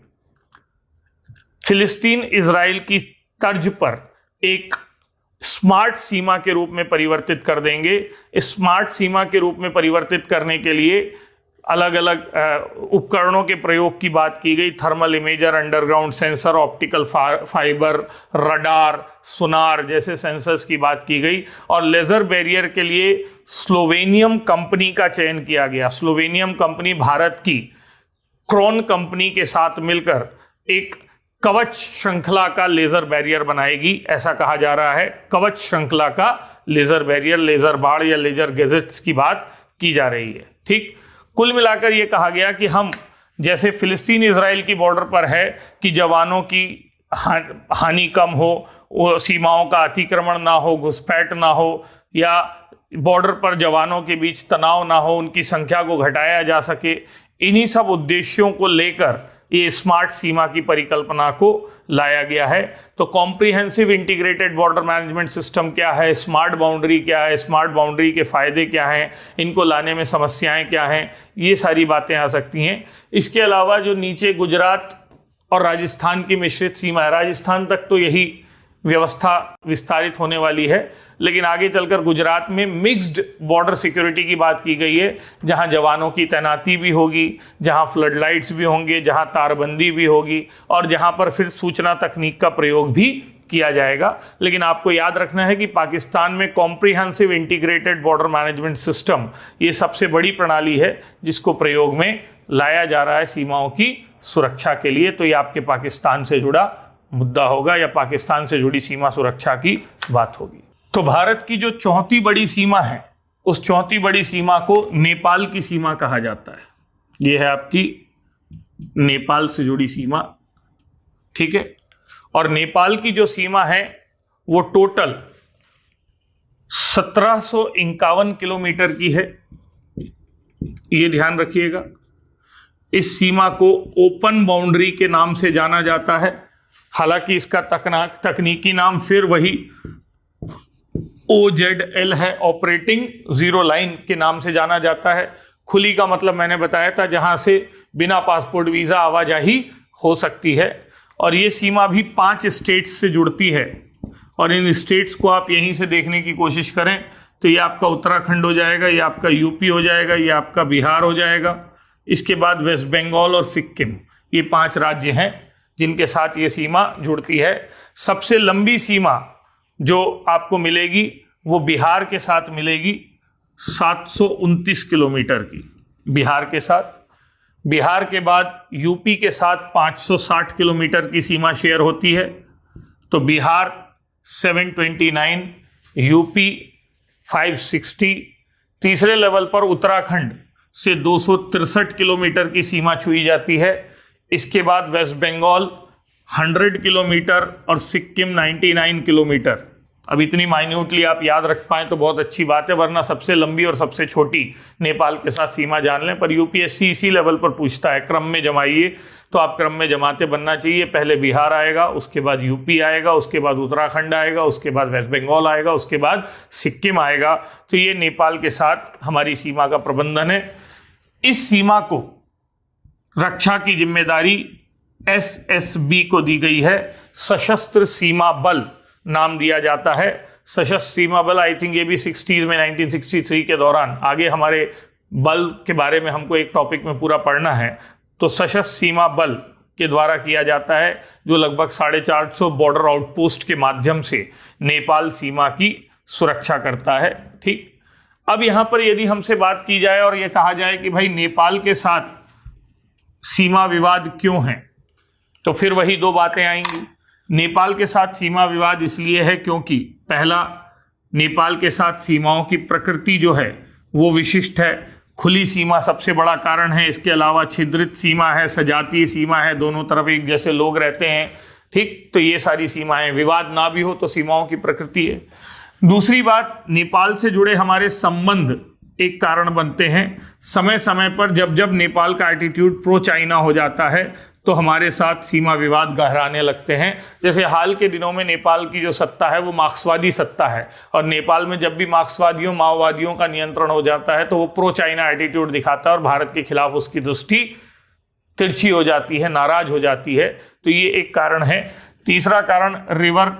S1: फिलिस्तीन इजराइल की तर्ज पर एक स्मार्ट सीमा के रूप में परिवर्तित कर देंगे। इस स्मार्ट सीमा के रूप में परिवर्तित करने के लिए अलग अलग उपकरणों के प्रयोग की बात की गई। Thermal imager, underground sensor, optical fibre, radar, sonar जैसे सेंसर्स की बात की गई। और लेजर बैरियर के लिए स्लोवेनियम कंपनी का चयन किया गया। स्लोवेनियम कंपनी भारत की क्रॉन कंपनी के साथ मिलकर एक कवच श्रृंखला का लेजर बैरियर बनाएगी, ऐसा कहा जा रहा है। कवच श्रृंखला का लेजर बैरियर, लेजर बाड़ या लेजर गैजेट्स की बात की जा रही है। ठीक, कुल मिलाकर यह कहा गया कि हम जैसे फिलिस्तीन इजराइल की बॉर्डर पर है कि जवानों की हानि कम हो, वो सीमाओं का अतिक्रमण ना हो, घुसपैठ ना हो, या बॉर्डर पर जवानों के बीच तनाव ना हो, उनकी संख्या को घटाया जा सके, इन्हीं सब उद्देश्यों को लेकर ये स्मार्ट सीमा की परिकल्पना को लाया गया है। तो comprehensive integrated border management system क्या है, स्मार्ट बाउंड्री क्या है, स्मार्ट बाउंड्री के फायदे क्या हैं, इनको लाने में समस्याएं क्या हैं, ये सारी बातें आ सकती हैं। इसके अलावा जो नीचे गुजरात और राजस्थान की मिश्रित सीमा है, राजस्थान तक तो यही व्यवस्था विस्तारित होने वाली है, लेकिन आगे चलकर गुजरात में मिक्स्ड बॉर्डर सिक्योरिटी की बात की गई है, जहां जवानों की तैनाती भी होगी, जहां फ्लड लाइट्स भी होंगे, जहां तारबंदी भी होगी, और जहां पर फिर सूचना तकनीक का प्रयोग भी किया जाएगा। लेकिन आपको याद रखना है कि पाकिस्तान में comprehensive integrated border management system ये सबसे बड़ी प्रणाली है जिसको प्रयोग में लाया जा रहा है सीमाओं की सुरक्षा के लिए। तो ये आपके पाकिस्तान से जुड़ा मुद्दा होगा या पाकिस्तान से जुड़ी सीमा सुरक्षा की बात होगी। तो भारत की जो चौथी बड़ी सीमा है, उस चौथी बड़ी सीमा को नेपाल की सीमा कहा जाता है। यह है आपकी नेपाल से जुड़ी सीमा, ठीक है। और नेपाल की जो सीमा है वो टोटल 1751 किलोमीटर की है, ये ध्यान रखिएगा। इस सीमा को ओपन बाउंड्री के नाम से जाना जाता है, हालांकि इसका तकनीकी नाम फिर वही OZL है, ऑपरेटिंग जीरो लाइन के नाम से जाना जाता है। खुली का मतलब मैंने बताया था जहां से बिना पासपोर्ट वीजा आवाजाही हो सकती है। और ये सीमा भी 5 स्टेट्स से जुड़ती है, और इन स्टेट्स को आप यहीं से देखने की कोशिश करें तो ये आपका उत्तराखंड हो जाएगा, ये आपका यूपी हो जाएगा, ये आपका बिहार हो जाएगा। इसके बाद वेस्ट बंगाल और सिक्किम, ये 5 राज्य हैं जिनके साथ ये सीमा जुड़ती है। सबसे लंबी सीमा जो आपको मिलेगी वो बिहार के साथ मिलेगी, 729 किलोमीटर की बिहार के साथ। बिहार के बाद यूपी के साथ 560 किलोमीटर की सीमा शेयर होती है, तो बिहार 729, यूपी 560। तीसरे लेवल पर उत्तराखंड से 263 किलोमीटर की सीमा छुई जाती है। इसके बाद वेस्ट बंगाल 100 किलोमीटर और सिक्किम 99 किलोमीटर। अब इतनी माइन्यूटली आप याद रख पाएं तो बहुत अच्छी बात है, वरना सबसे लंबी और सबसे छोटी नेपाल के साथ सीमा जान लें। पर यूपीएससी इसी लेवल पर पूछता है, क्रम में जमाइए, तो आप क्रम में जमाते बनना चाहिए। पहले बिहार आएगा, उसके बाद यूपी आएगा, उसके बाद उत्तराखंड आएगा, उसके बाद वेस्ट बंगाल आएगा, उसके बाद सिक्किम आएगा। तो ये नेपाल के साथ हमारी सीमा का प्रबंधन है। इस सीमा को रक्षा की जिम्मेदारी SSB को दी गई है, सशस्त्र सीमा बल नाम दिया जाता है। सशस्त्र सीमा बल, आई थिंक ये भी 60s में 1963 के दौरान, आगे हमारे बल के बारे में हमको एक टॉपिक में पूरा पढ़ना है, तो सशस्त्र सीमा बल के द्वारा किया जाता है, जो लगभग 450 बॉर्डर आउटपोस्ट के माध्यम से नेपाल सीमा की सुरक्षा करता है। ठीक, अब यहां पर यदि हमसे बात की जाए और यह कहा जाए कि भाई नेपाल के साथ सीमा विवाद क्यों है, तो फिर वही 2 बातें आएंगी। नेपाल के साथ सीमा विवाद इसलिए है क्योंकि पहला, नेपाल के साथ सीमाओं की प्रकृति जो है वो विशिष्ट है। खुली सीमा सबसे बड़ा कारण है, इसके अलावा छिद्रित सीमा है, सजातीय सीमा है, दोनों तरफ एक जैसे लोग रहते हैं। ठीक, तो ये सारी सीमाएं, विवाद ना भी हो तो सीमाओं की प्रकृति है। दूसरी बात, नेपाल से जुड़े हमारे संबंध एक कारण बनते हैं। समय समय पर जब जब नेपाल का एटीट्यूड प्रो चाइना हो जाता है तो हमारे साथ सीमा विवाद गहराने लगते हैं। जैसे हाल के दिनों में नेपाल की जो सत्ता है वो मार्क्सवादी सत्ता है, और नेपाल में जब भी मार्क्सवादियों माओवादियों का नियंत्रण हो जाता है तो वो प्रो चाइना एटीट्यूड दिखाता है और भारत के खिलाफ उसकी दृष्टि तिरछी हो जाती है, नाराज हो जाती है। तो ये एक कारण है। तीसरा कारण रिवर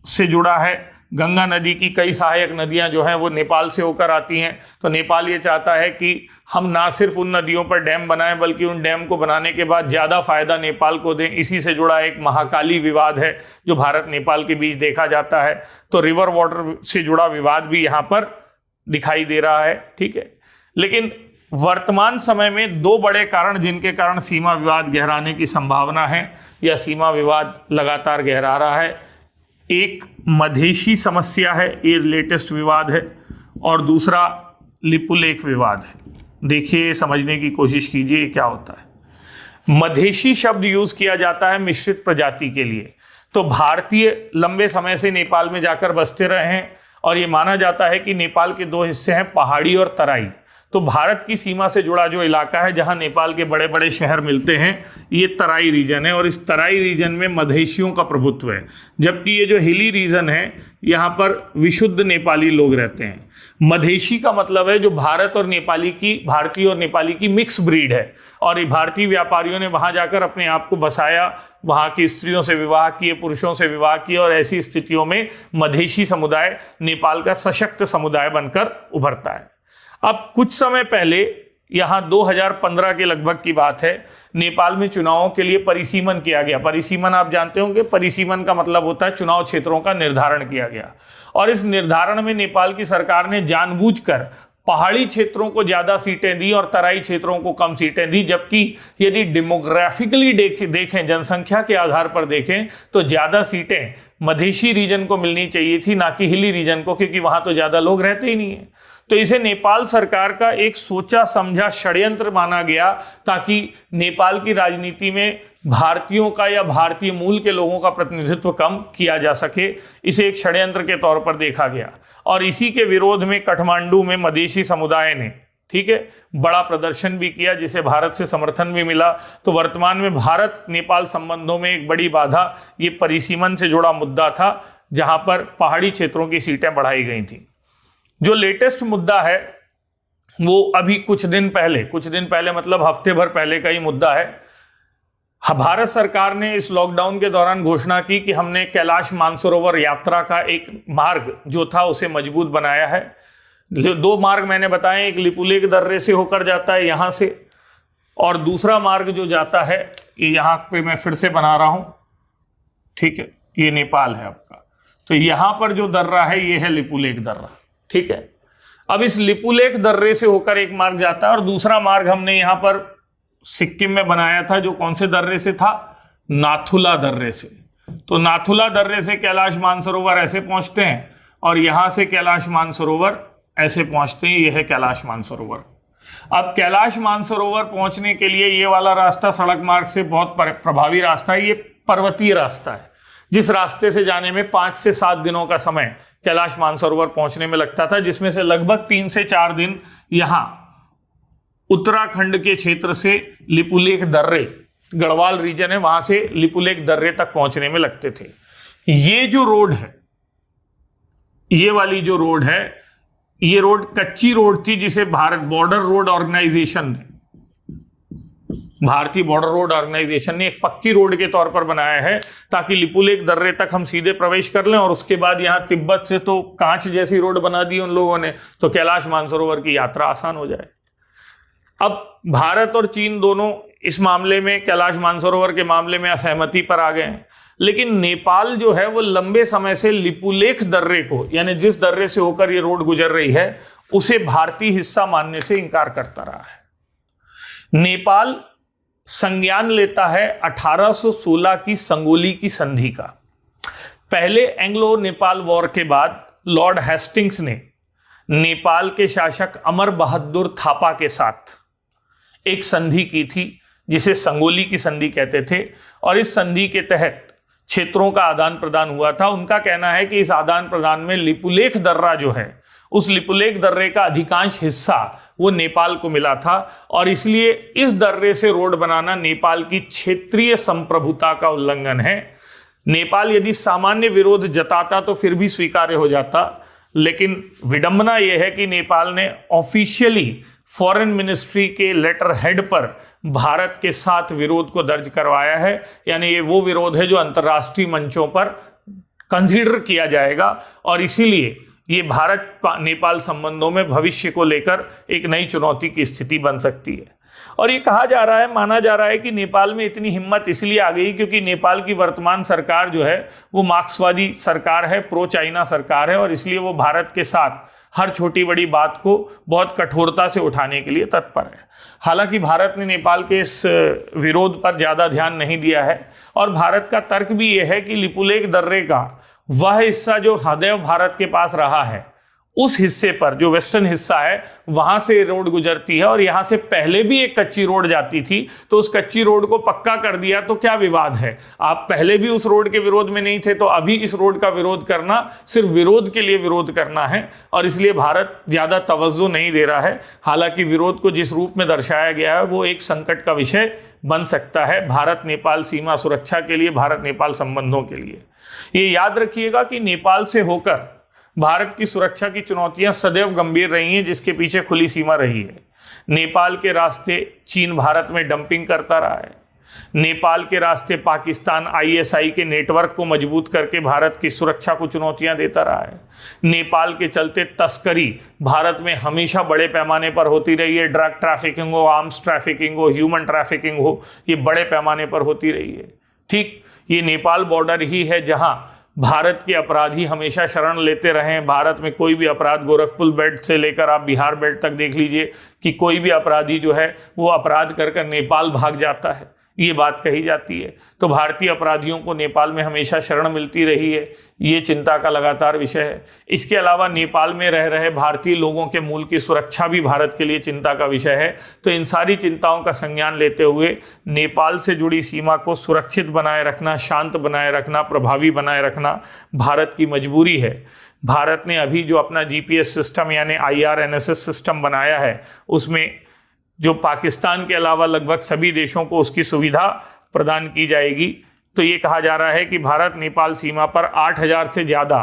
S1: से जुड़ा है। गंगा नदी की कई सहायक नदियां जो हैं वो नेपाल से होकर आती हैं, तो नेपाल ये चाहता है कि हम ना सिर्फ उन नदियों पर डैम बनाएं बल्कि उन डैम को बनाने के बाद ज़्यादा फायदा नेपाल को दें। इसी से जुड़ा एक महाकाली विवाद है जो भारत नेपाल के बीच देखा जाता है। तो रिवर वाटर से जुड़ा विवाद भी यहाँ पर दिखाई दे रहा है। ठीक है, लेकिन वर्तमान समय में दो बड़े कारण जिनके कारण सीमा विवाद गहराने की संभावना है या सीमा विवाद लगातार गहरा रहा है, एक मधेशी समस्या है, ये लेटेस्ट विवाद है, और दूसरा लिपुलेख विवाद है। देखिए, समझने की कोशिश कीजिए क्या होता है। मधेशी शब्द यूज किया जाता है मिश्रित प्रजाति के लिए। तो भारतीय लंबे समय से नेपाल में जाकर बसते रहे हैं और ये माना जाता है कि नेपाल के दो हिस्से हैं, पहाड़ी और तराई। तो भारत की सीमा से जुड़ा जो इलाका है जहां नेपाल के बड़े बड़े शहर मिलते हैं, ये तराई रीजन है, और इस तराई रीजन में मधेशियों का प्रभुत्व है। जबकि ये जो हिली रीजन है, यहाँ पर विशुद्ध नेपाली लोग रहते हैं। मधेशी का मतलब है जो भारतीय और नेपाली की मिक्स ब्रीड है, और भारतीय व्यापारियों ने वहां जाकर अपने आप को बसाया, वहां की स्त्रियों से विवाह किए, पुरुषों से विवाह किए, और ऐसी स्थितियों में मधेशी समुदाय नेपाल का सशक्त समुदाय बनकर उभरता है। अब कुछ समय पहले, यहां 2015 के लगभग की बात है, नेपाल में चुनावों के लिए परिसीमन किया गया। परिसीमन आप जानते होंगे, परिसीमन का मतलब होता है चुनाव क्षेत्रों का निर्धारण किया गया। और इस निर्धारण में नेपाल की सरकार ने जानबूझकर पहाड़ी क्षेत्रों को ज्यादा सीटें दी और तराई क्षेत्रों को कम सीटें दी। जबकि यदि डेमोग्राफिकली देखें, जनसंख्या के आधार पर देखें, तो ज्यादा सीटें मधेशी रीजन को मिलनी चाहिए थी, ना कि हिली रीजन को, क्योंकि वहां तो ज्यादा लोग रहते ही नहीं है। तो इसे नेपाल सरकार का एक सोचा समझा षड्यंत्र माना गया, ताकि नेपाल की राजनीति में भारतीयों का या भारतीय मूल के लोगों का प्रतिनिधित्व कम किया जा सके। इसे एक षड्यंत्र के तौर पर देखा गया, और इसी के विरोध में काठमांडू में मधेशी समुदाय ने, ठीक है, बड़ा प्रदर्शन भी किया, जिसे भारत से समर्थन भी मिला। तो वर्तमान में भारत नेपाल संबंधों में एक बड़ी बाधा ये परिसीमन से जुड़ा मुद्दा था, जहां पर पहाड़ी क्षेत्रों की सीटें बढ़ाई गई थी। जो लेटेस्ट मुद्दा है वो अभी कुछ दिन पहले मतलब हफ्ते भर पहले का ही मुद्दा है। भारत सरकार ने इस लॉकडाउन के दौरान घोषणा की कि हमने कैलाश मानसरोवर यात्रा का एक मार्ग जो था उसे मजबूत बनाया है। दो मार्ग मैंने बताए, एक लिपुलेख दर्रे से होकर जाता है यहां से, और दूसरा मार्ग जो जाता है ये यहां पे मैं फिर से बना रहा हूं, ठीक है, ये नेपाल है आपका। तो यहां पर जो दर्रा है ये है लिपुलेख दर्रा, ठीक है। अब इस लिपुलेख दर्रे से होकर एक मार्ग जाता है, और दूसरा मार्ग हमने यहां पर सिक्किम में बनाया था, जो कौन से दर्रे से था, नाथुला दर्रे से। तो नाथुला दर्रे से कैलाश मानसरोवर ऐसे पहुंचते हैं, और यहां से कैलाश मानसरोवर ऐसे पहुंचते हैं, यह है कैलाश मानसरोवर। अब कैलाश मानसरोवर पहुंचने के लिए ये वाला रास्ता सड़क मार्ग से बहुत प्रभावी रास्ता है, ये पर्वतीय रास्ता है, जिस रास्ते से जाने में 5 से 7 दिनों का समय कैलाश मानसरोवर पहुंचने में लगता था, जिसमें से लगभग 3 से 4 दिन यहां उत्तराखंड के क्षेत्र से लिपुलेख दर्रे, गढ़वाल रीजन है, वहां से लिपुलेख दर्रे तक पहुंचने में लगते थे। ये जो रोड है, ये वाली जो रोड है, ये रोड कच्ची रोड थी, जिसे भारतीय बॉर्डर रोड ऑर्गेनाइजेशन ने एक पक्की रोड के तौर पर बनाया है, ताकि लिपुलेख दर्रे तक हम सीधे प्रवेश कर लें, और उसके बाद यहां तिब्बत से तो कांच जैसी रोड बना दी उन लोगों ने, तो कैलाश मानसरोवर की यात्रा आसान हो जाए। अब भारत और चीन दोनों इस मामले में, कैलाश मानसरोवर के मामले में असहमति पर आ गए हैं, लेकिन नेपाल जो है वो लंबे समय से लिपुलेख दर्रे को, यानी जिस दर्रे से होकर ये रोड गुजर रही है, उसे भारतीय हिस्सा मानने से इंकार करता रहा है। नेपाल संज्ञान लेता है 1816 की संगोली की संधि का। पहले एंग्लो नेपाल वॉर के बाद लॉर्ड हेस्टिंग्स ने नेपाल के शासक अमर बहादुर थापा के साथ एक संधि की थी, जिसे संगोली की संधि कहते थे, और इस संधि के तहत क्षेत्रों का आदान प्रदान हुआ था। उनका कहना है कि इस आदान प्रदान में लिपुलेख दर्रा जो है, उस लिपुलेख दर्रे का अधिकांश हिस्सा वो नेपाल को मिला था, और इसलिए इस दर्रे से रोड बनाना नेपाल की क्षेत्रीय संप्रभुता का उल्लंघन है। नेपाल यदि सामान्य विरोध जताता तो फिर भी स्वीकार्य हो जाता, लेकिन विडंबना यह है कि नेपाल ने ऑफिशियली फॉरेन मिनिस्ट्री के लेटर हेड पर भारत के साथ विरोध को दर्ज करवाया है। यानी ये वो विरोध है जो अंतर्राष्ट्रीय मंचों पर कंसीडर किया जाएगा, और इसीलिए ये भारत नेपाल संबंधों में भविष्य को लेकर एक नई चुनौती की स्थिति बन सकती है। और ये कहा जा रहा है, माना जा रहा है कि नेपाल में इतनी हिम्मत इसलिए आ गई क्योंकि नेपाल की वर्तमान सरकार जो है वो मार्क्सवादी सरकार है, प्रो चाइना सरकार है, और इसलिए वो भारत के साथ हर छोटी बड़ी बात को बहुत कठोरता से उठाने के लिए तत्पर है। हालांकि भारत ने नेपाल के इस विरोध पर ज़्यादा ध्यान नहीं दिया है, और भारत का तर्क भी ये है कि लिपुलेख दर्रे का वह हिस्सा जो सदैव भारत के पास रहा है, उस हिस्से पर जो वेस्टर्न हिस्सा है वहां से रोड गुजरती है, और यहां से पहले भी एक कच्ची रोड जाती थी, तो उस कच्ची रोड को पक्का कर दिया तो क्या विवाद है। आप पहले भी उस रोड के विरोध में नहीं थे, तो अभी इस रोड का विरोध करना सिर्फ विरोध के लिए विरोध करना है, और इसलिए भारत ज्यादा तवज्जो नहीं दे रहा है। हालांकि विरोध को जिस रूप में दर्शाया गया है वो एक संकट का विषय बन सकता है भारत नेपाल सीमा सुरक्षा के लिए, भारत नेपाल संबंधों के लिए। ये याद रखिएगा कि नेपाल से होकर भारत की सुरक्षा की चुनौतियां सदैव गंभीर रही हैं, जिसके पीछे खुली सीमा रही है। नेपाल के रास्ते चीन भारत में डंपिंग करता रहा है। नेपाल के रास्ते पाकिस्तान आईएसआई के नेटवर्क को मजबूत करके भारत की सुरक्षा को चुनौतियां देता रहा है। नेपाल के चलते तस्करी भारत में हमेशा बड़े पैमाने पर होती रही है। ड्रग ट्रैफिकिंग हो, आर्म्स ट्रैफिकिंग हो, ह्यूमन ट्रैफिकिंग हो, ये बड़े पैमाने पर होती रही है। ठीक, ये नेपाल बॉर्डर ही है जहां भारत के अपराधी हमेशा शरण लेते रहे हैं। भारत में कोई भी अपराध, गोरखपुर बेल्ट से लेकर आप बिहार बेल्ट तक देख लीजिए कि कोई भी अपराधी जो है वो अपराध कर नेपाल भाग जाता है, ये बात कही जाती है। तो भारतीय अपराधियों को नेपाल में हमेशा शरण मिलती रही है, ये चिंता का लगातार विषय है। इसके अलावा नेपाल में रह रहे भारतीय लोगों के मूल की सुरक्षा भी भारत के लिए चिंता का विषय है। तो इन सारी चिंताओं का संज्ञान लेते हुए नेपाल से जुड़ी सीमा को सुरक्षित बनाए रखना, शांत बनाए रखना, प्रभावी बनाए रखना भारत की मजबूरी है। भारत ने अभी जो अपना जीपीएस सिस्टम यानी IRNSS सिस्टम बनाया है, उसमें जो पाकिस्तान के अलावा लगभग सभी देशों को उसकी सुविधा प्रदान की जाएगी। तो ये कहा जा रहा है कि भारत नेपाल सीमा पर 8000 से ज़्यादा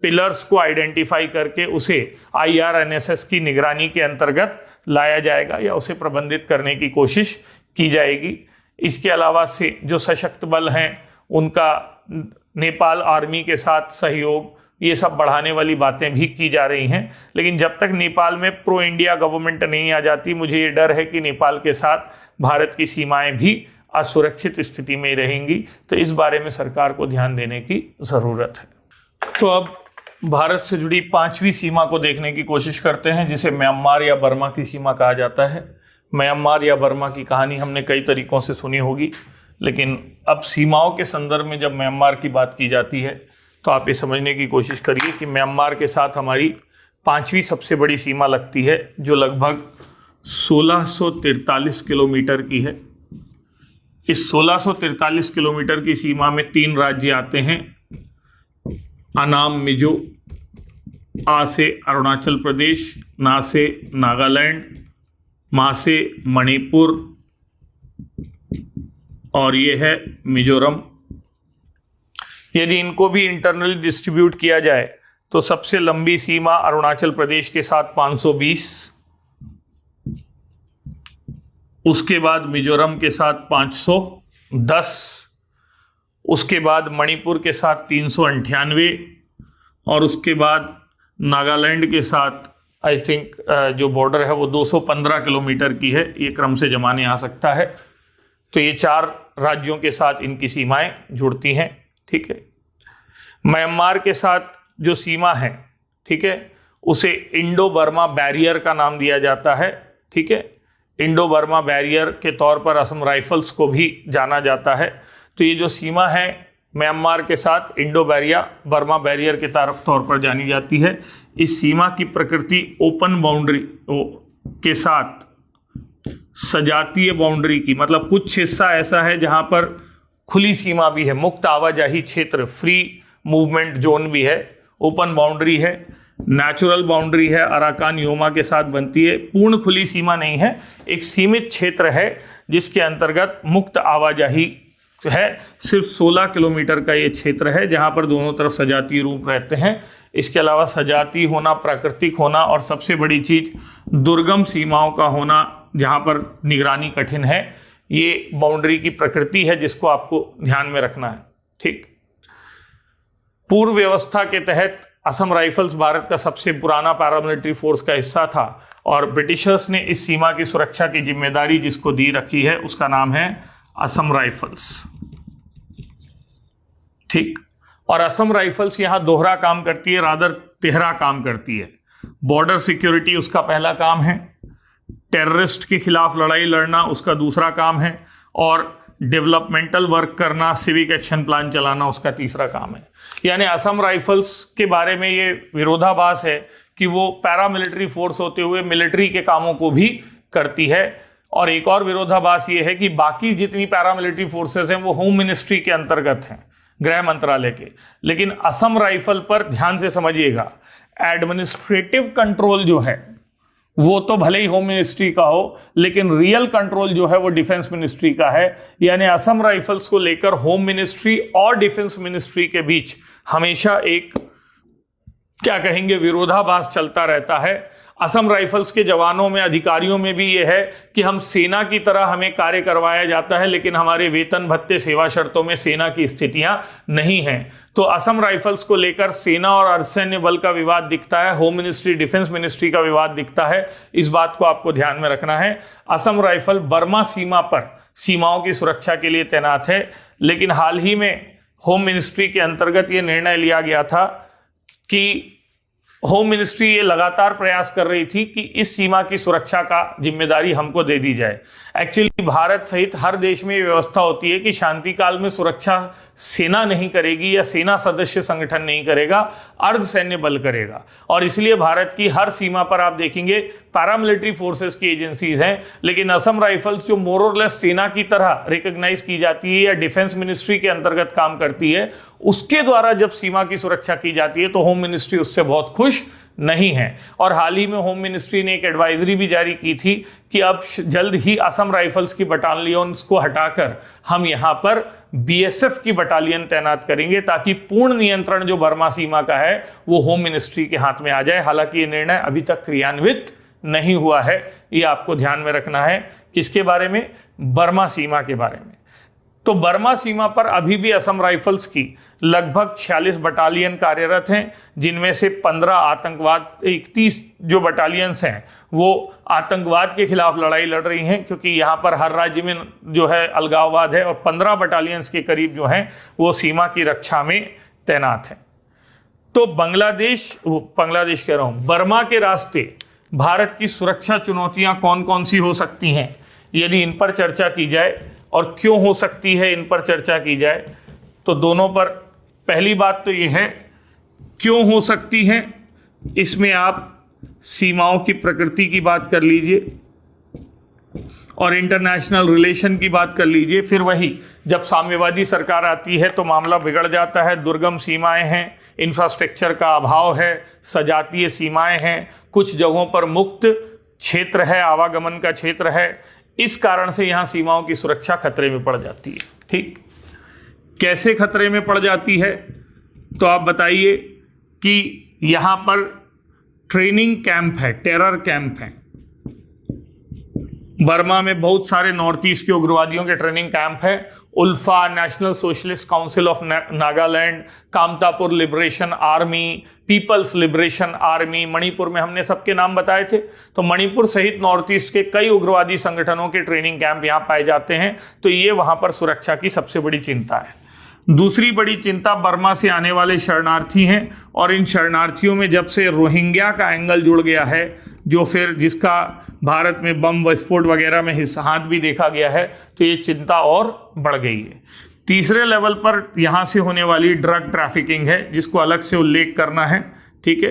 S1: पिलर्स को आइडेंटिफाई करके उसे IRNSS की निगरानी के अंतर्गत लाया जाएगा या उसे प्रबंधित करने की कोशिश की जाएगी। इसके अलावा से जो सशक्त बल हैं उनका नेपाल आर्मी के साथ सहयोग, ये सब बढ़ाने वाली बातें भी की जा रही हैं। लेकिन जब तक नेपाल में प्रो इंडिया गवर्नमेंट नहीं आ जाती, मुझे ये डर है कि नेपाल के साथ भारत की सीमाएं भी असुरक्षित स्थिति में रहेंगी। तो इस बारे में सरकार को ध्यान देने की ज़रूरत है। तो अब भारत से जुड़ी 5वीं सीमा को देखने की कोशिश करते हैं, जिसे म्यांमार या बर्मा की सीमा कहा जाता है। म्यांमार या बर्मा की कहानी हमने कई तरीकों से सुनी होगी, लेकिन अब सीमाओं के संदर्भ में जब म्यांमार की बात की जाती है तो आप ये समझने की कोशिश करिए कि म्यांमार के साथ हमारी 5वीं सबसे बड़ी सीमा लगती है, जो लगभग 1643 किलोमीटर की है। इस 1643 किलोमीटर की सीमा में 3 राज्य आते हैं, अनाम मिजो, आ से अरुणाचल प्रदेश, ना से नागालैंड, मा से मणिपुर, और ये है मिजोरम। यदि इनको भी इंटरनली डिस्ट्रीब्यूट किया जाए तो सबसे लंबी सीमा अरुणाचल प्रदेश के साथ 520, उसके बाद मिजोरम के साथ 510, उसके बाद मणिपुर के साथ 398, और उसके बाद नागालैंड के साथ आई थिंक जो बॉर्डर है वो 215 किलोमीटर की है। ये क्रम से जमाने आ सकता है। तो ये 4 राज्यों के साथ इनकी सीमाएं जुड़ती हैं। ठीक है, म्यांमार के साथ जो सीमा है, ठीक है, उसे इंडो बर्मा बैरियर का नाम दिया जाता है। ठीक है, इंडो बर्मा बैरियर के तौर पर असम राइफल्स को भी जाना जाता है। तो ये जो सीमा है म्यांमार के साथ इंडो बर्मा बैरियर के तौर पर जानी जाती है। इस सीमा की प्रकृति ओपन बाउंड्री के साथ सजातीय बाउंड्री की, मतलब कुछ हिस्सा ऐसा है जहां पर खुली सीमा भी है, मुक्त आवाजाही क्षेत्र, फ्री मूवमेंट जोन भी है, ओपन बाउंड्री है, नेचुरल बाउंड्री है, अराकान योमा के साथ बनती है। पूर्ण खुली सीमा नहीं है, एक सीमित क्षेत्र है जिसके अंतर्गत मुक्त आवाजाही है। सिर्फ 16 किलोमीटर का ये क्षेत्र है जहां पर दोनों तरफ सजातीय रूप रहते हैं। इसके अलावा सजातीय होना, प्राकृतिक होना, और सबसे बड़ी चीज दुर्गम सीमाओं का होना जहां पर निगरानी कठिन है, ये बाउंड्री की प्रकृति है जिसको आपको ध्यान में रखना है। ठीक, पूर्व व्यवस्था के तहत असम राइफल्स भारत का सबसे पुराना पैरामिलिट्री फोर्स का हिस्सा था और ब्रिटिशर्स ने इस सीमा की सुरक्षा की जिम्मेदारी जिसको दी रखी है उसका नाम है असम राइफल्स। ठीक, और असम राइफल्स यहां दोहरा काम करती है, रादर तिहरा काम करती है। बॉर्डर सिक्योरिटी उसका पहला काम है, टेररिस्ट के खिलाफ लड़ाई लड़ना उसका दूसरा काम है, और डेवलपमेंटल वर्क करना, सिविक एक्शन प्लान चलाना उसका तीसरा काम है। यानी असम राइफल्स के बारे में ये विरोधाभास है कि वो पैरामिलिट्री फोर्स होते हुए मिलिट्री के कामों को भी करती है। और एक और विरोधाभास ये है कि बाकी जितनी पैरामिलिट्री फोर्सेस हैं वो होम मिनिस्ट्री के अंतर्गत हैं, गृह मंत्रालय के, लेकिन असम राइफल पर ध्यान से समझिएगा, एडमिनिस्ट्रेटिव कंट्रोल जो है वो तो भले ही होम मिनिस्ट्री का हो, लेकिन रियल कंट्रोल जो है वो डिफेंस मिनिस्ट्री का है। यानी असम राइफल्स को लेकर होम मिनिस्ट्री और डिफेंस मिनिस्ट्री के बीच हमेशा एक, क्या कहेंगे, विरोधाभास चलता रहता है। असम राइफल्स के जवानों में, अधिकारियों में भी यह है कि हम सेना की तरह हमें कार्य करवाया जाता है, लेकिन हमारे वेतन भत्ते सेवा शर्तों में सेना की स्थितियां नहीं हैं। तो असम राइफल्स को लेकर सेना और अर्धसैन्य बल का विवाद दिखता है, होम मिनिस्ट्री डिफेंस मिनिस्ट्री का विवाद दिखता है। इस बात को आपको ध्यान में रखना है। असम राइफल बर्मा सीमा पर सीमाओं की सुरक्षा के लिए तैनात है, लेकिन हाल ही में होम मिनिस्ट्री के अंतर्गत यह निर्णय लिया गया था कि होम मिनिस्ट्री ये लगातार प्रयास कर रही थी कि इस सीमा की सुरक्षा का जिम्मेदारी हमको दे दी जाए। एक्चुअली भारत सहित हर देश में ये व्यवस्था होती है कि शांति काल में सुरक्षा सेना नहीं करेगी या सेना सदस्य संगठन नहीं करेगा, अर्धसैन्य बल करेगा। और इसलिए भारत की हर सीमा पर आप देखेंगे पैरामिलिट्री फोर्सेस की एजेंसीज हैं, लेकिन असम राइफल्स जो मोर और लेस सेना की तरह रिकॉग्नाइज की जाती है या डिफेंस मिनिस्ट्री के अंतर्गत काम करती है, उसके द्वारा जब सीमा की सुरक्षा की जाती है तो होम मिनिस्ट्री उससे बहुत खुश नहीं है। और हाल ही में होम मिनिस्ट्री ने एक एडवाइजरी भी जारी की थी कि अब जल्द ही असम राइफल्स की बटालियंस को हटाकर हम यहां पर बीएसएफ की बटालियन तैनात करेंगे, ताकि पूर्ण नियंत्रण जो बर्मा सीमा का है वो होम मिनिस्ट्री के हाथ में आ जाए। हालांकि ये निर्णय अभी तक क्रियान्वित नहीं हुआ है, ये आपको ध्यान में रखना है। किसके बारे में? बर्मा सीमा के बारे में। तो बर्मा सीमा पर अभी भी असम राइफल्स की लगभग 46 बटालियन कार्यरत हैं, जिनमें से 15 आतंकवाद, 31 जो बटालियंस हैं वो आतंकवाद के खिलाफ लड़ाई लड़ रही हैं, क्योंकि यहाँ पर हर राज्य में जो है अलगाववाद है, और 15 बटालियंस के करीब जो हैं वो सीमा की रक्षा में तैनात हैं। तो बांग्लादेश कह रहा हूँ, बर्मा के रास्ते भारत की सुरक्षा चुनौतियाँ कौन कौन सी हो सकती हैं, यदि इन पर चर्चा की जाए और क्यों हो सकती है इन पर चर्चा की जाए, तो दोनों पर पहली बात तो ये है क्यों हो सकती है। इसमें आप सीमाओं की प्रकृति की बात कर लीजिए और इंटरनेशनल रिलेशन की बात कर लीजिए। फिर वही, जब साम्यवादी सरकार आती है तो मामला बिगड़ जाता है। दुर्गम सीमाएं हैं, इंफ्रास्ट्रक्चर का अभाव है, सजातीय सीमाएं हैं, कुछ जगहों पर मुक्त क्षेत्र है, आवागमन का क्षेत्र है। इस कारण से यहां सीमाओं की सुरक्षा खतरे में पड़ जाती है। ठीक, कैसे खतरे में पड़ जाती है? तो आप बताइए कि यहां पर ट्रेनिंग कैंप है, टेरर कैंप है। बर्मा में बहुत सारे नॉर्थ ईस्ट के उग्रवादियों के ट्रेनिंग कैंप है। ULFA, National Socialist Council of Nagaland, Kamtapur Liberation Army, People's Liberation Army, Manipur में हमने सबके नाम बताए थे। तो मणिपुर सहित नॉर्थ ईस्ट के कई उग्रवादी संगठनों के ट्रेनिंग कैंप यहाँ पाए जाते हैं। तो ये वहाँ पर सुरक्षा की सबसे बड़ी चिंता है। दूसरी बड़ी चिंता बर्मा से आने वाले शरणार्थी हैं, और इन शरणार्थियों में जब से रोहिंग्या का एंगल जुड़ गया है, जो फिर जिसका भारत में बम विस्फोट वगैरह में हाथ भी देखा गया है, तो ये चिंता और बढ़ गई है। तीसरे लेवल पर यहाँ से होने वाली ड्रग ट्रैफिकिंग है, जिसको अलग से उल्लेख करना है। ठीक है,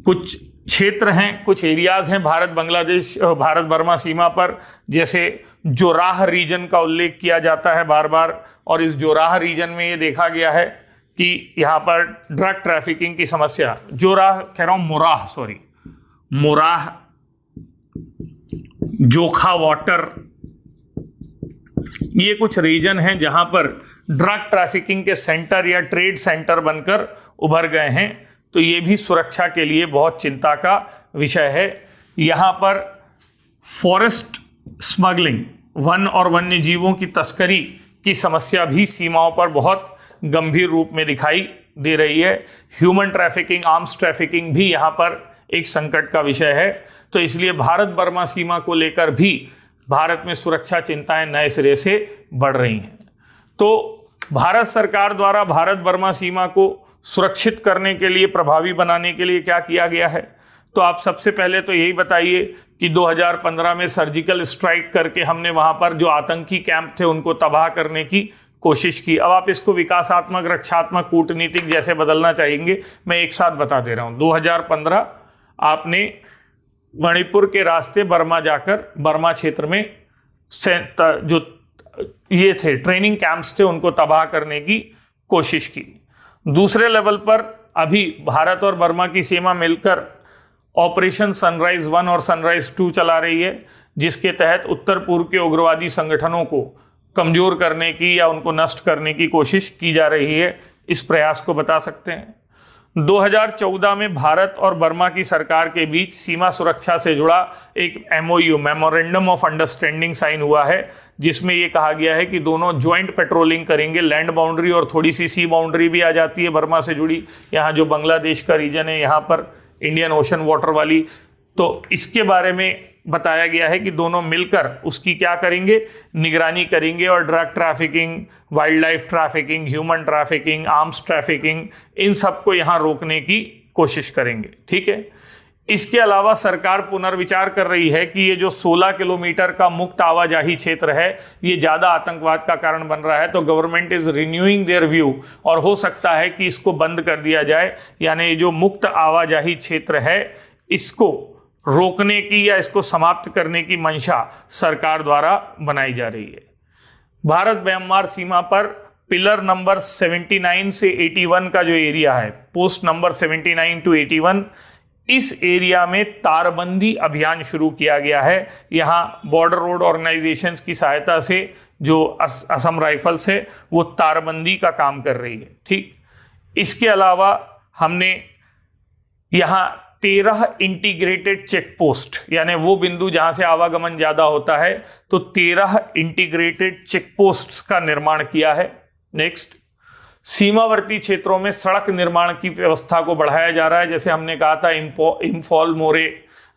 S1: कुछ क्षेत्र हैं, कुछ एरियाज हैं भारत बर्मा सीमा पर, जैसे जोराह रीजन का उल्लेख किया जाता है बार बार, और इस जोराह रीजन में ये देखा गया है कि यहाँ पर ड्रग ट्रैफिकिंग की समस्या, जोराह कह रहा हूँ, मोराह, जोखा वाटर, ये कुछ रीजन हैं जहां पर ड्रग ट्रैफिकिंग के सेंटर या ट्रेड सेंटर बनकर उभर गए हैं। तो ये भी सुरक्षा के लिए बहुत चिंता का विषय है। यहां पर फॉरेस्ट स्मगलिंग, वन और वन्य जीवों की तस्करी की समस्या भी सीमाओं पर बहुत गंभीर रूप में दिखाई दे रही है। ह्यूमन ट्रैफिकिंग, आर्म्स ट्रैफिकिंग भी यहाँ पर एक संकट का विषय है। तो इसलिए भारत बर्मा सीमा को लेकर भी भारत में सुरक्षा चिंताएं नए सिरे से बढ़ रही हैं। तो भारत सरकार द्वारा भारत बर्मा सीमा को सुरक्षित करने के लिए, प्रभावी बनाने के लिए क्या किया गया है? तो आप सबसे पहले तो यही बताइए कि 2015 में सर्जिकल स्ट्राइक करके हमने वहां पर जो आतंकी कैंप थे उनको तबाह करने की कोशिश की। अब आप इसको विकासात्मक, रक्षात्मक, कूटनीतिक जैसे बदलना चाहेंगे, मैं एक साथ बता दे रहा हूं। 2015 आपने मणिपुर के रास्ते बर्मा जाकर बर्मा क्षेत्र में जो ये थे ट्रेनिंग कैंप्स थे उनको तबाह करने की कोशिश की। दूसरे लेवल पर अभी भारत और बर्मा की सीमा मिलकर ऑपरेशन सनराइज 1 और सनराइज 2 चला रही है, जिसके तहत उत्तर पूर्व के उग्रवादी संगठनों को कमजोर करने की या उनको नष्ट करने की कोशिश की जा रही है। इस प्रयास को बता सकते हैं। 2014 में भारत और बर्मा की सरकार के बीच सीमा सुरक्षा से जुड़ा एक MOU, memorandum of understanding, sign हुआ है, जिसमें यह कहा गया है कि दोनों ज्वाइंट पेट्रोलिंग करेंगे। लैंड बाउंड्री और थोड़ी सी सी बाउंड्री भी आ जाती है बर्मा से जुड़ी। यहाँ जो बांग्लादेश का रीजन है, यहाँ पर इंडियन ओशन वाटर वाली, तो इसके बारे में बताया गया है कि दोनों मिलकर उसकी क्या करेंगे, निगरानी करेंगे और drug trafficking, wildlife trafficking, human trafficking, arms trafficking, इन सबको यहाँ रोकने की कोशिश करेंगे। ठीक है। इसके अलावा सरकार पुनर्विचार कर रही है कि ये जो 16 किलोमीटर का मुक्त आवाजाही क्षेत्र है, ये ज्यादा आतंकवाद का कारण बन रहा है। तो government is renewing there view, और हो सकता है कि इसको बंद कर दिया जाए। यानी ये जो मुक्त आवाजाही क्षेत्र है, इसको रोकने की या इसको समाप्त करने की मंशा सरकार द्वारा बनाई जा रही है। भारत म्यांमार सीमा पर पिलर नंबर 79 से 81 का जो एरिया है, पोस्ट नंबर 79 टू 81, इस एरिया में तारबंदी अभियान शुरू किया गया है। यहाँ बॉर्डर रोड ऑर्गेनाइजेशंस की सहायता से जो असम राइफल्स है वो तारबंदी का काम कर रही है। ठीक। इसके अलावा हमने यहाँ 13 इंटीग्रेटेड चेक पोस्ट, यानी वो बिंदु जहां से आवागमन ज्यादा होता है, तो 13 इंटीग्रेटेड चेक पोस्ट का निर्माण किया है। नेक्स्ट, सीमावर्ती क्षेत्रों में सड़क निर्माण की व्यवस्था को बढ़ाया जा रहा है। जैसे हमने कहा था, इम्फॉल मोरे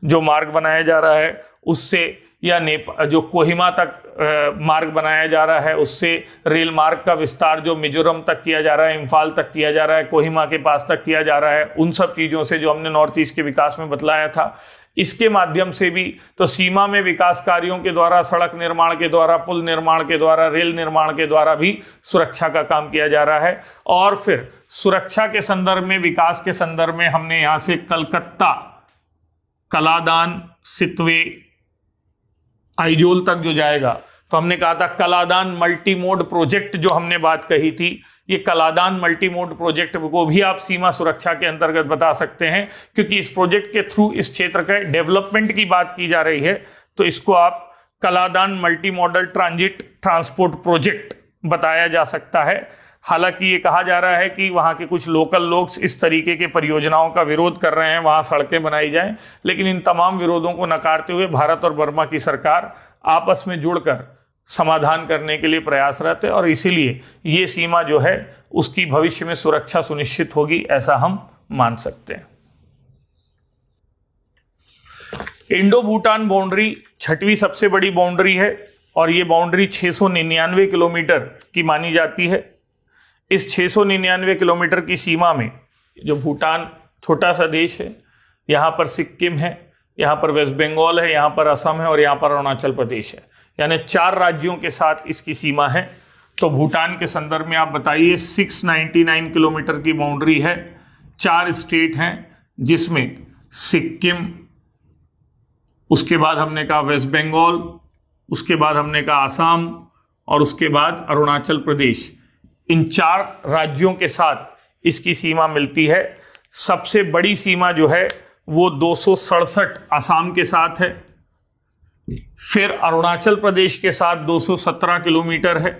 S1: जो मार्ग बनाया जा रहा है उससे, या जो कोहिमा तक मार्ग बनाया जा रहा है उससे, रेल मार्ग का विस्तार जो मिजोरम तक किया जा रहा है, इम्फाल तक किया जा रहा है, कोहिमा के पास तक किया जा रहा है, उन सब चीज़ों से जो हमने नॉर्थ ईस्ट के विकास में बतलाया था, इसके माध्यम से भी तो सीमा में विकास कार्यों के द्वारा, सड़क निर्माण के द्वारा, पुल निर्माण के द्वारा, रेल निर्माण के द्वारा भी सुरक्षा का काम किया जा रहा है। और फिर सुरक्षा के संदर्भ में, विकास के संदर्भ में हमने यहाँ से कलकत्ता, कलादान, सितवे, आइजोल तक जो जाएगा, तो हमने कहा था कलादान मल्टी मोड प्रोजेक्ट जो हमने बात कही थी, ये कलादान मल्टी मोड प्रोजेक्ट को भी आप सीमा सुरक्षा के अंतर्गत बता सकते हैं, क्योंकि इस प्रोजेक्ट के थ्रू इस क्षेत्र के डेवलपमेंट की बात की जा रही है। तो इसको आप Kaladan multi modal transit transport project बताया जा सकता है। हालांकि ये कहा जा रहा है कि वहाँ के कुछ लोकल लोग इस तरीके के परियोजनाओं का विरोध कर रहे हैं, वहाँ सड़कें बनाई जाएं, लेकिन इन तमाम विरोधों को नकारते हुए भारत और बर्मा की सरकार आपस में जुड़कर समाधान करने के लिए प्रयासरत है, और इसीलिए ये सीमा जो है उसकी भविष्य में सुरक्षा सुनिश्चित होगी, ऐसा हम मान सकते हैं। इंडो भूटान बाउंड्री 6वीं सबसे बड़ी बाउंड्री है, और ये बाउंड्री 699 किलोमीटर की मानी जाती है। इस 699 किलोमीटर की सीमा में जो भूटान छोटा सा देश है, यहाँ पर सिक्किम है, यहाँ पर वेस्ट बंगाल है, यहाँ पर असम है और यहाँ पर अरुणाचल प्रदेश है, यानी 4 राज्यों के साथ इसकी सीमा है। तो भूटान के संदर्भ में आप बताइए, 699 किलोमीटर की बाउंड्री है, 4 स्टेट हैं जिसमें सिक्किम, उसके बाद हमने कहा वेस्ट बंगाल, उसके बाद हमने कहा असम और उसके बाद अरुणाचल प्रदेश। इन 4 राज्यों के साथ इसकी सीमा मिलती है। सबसे बड़ी सीमा जो है वो 267 असम के साथ है, फिर अरुणाचल प्रदेश के साथ 217 किलोमीटर है,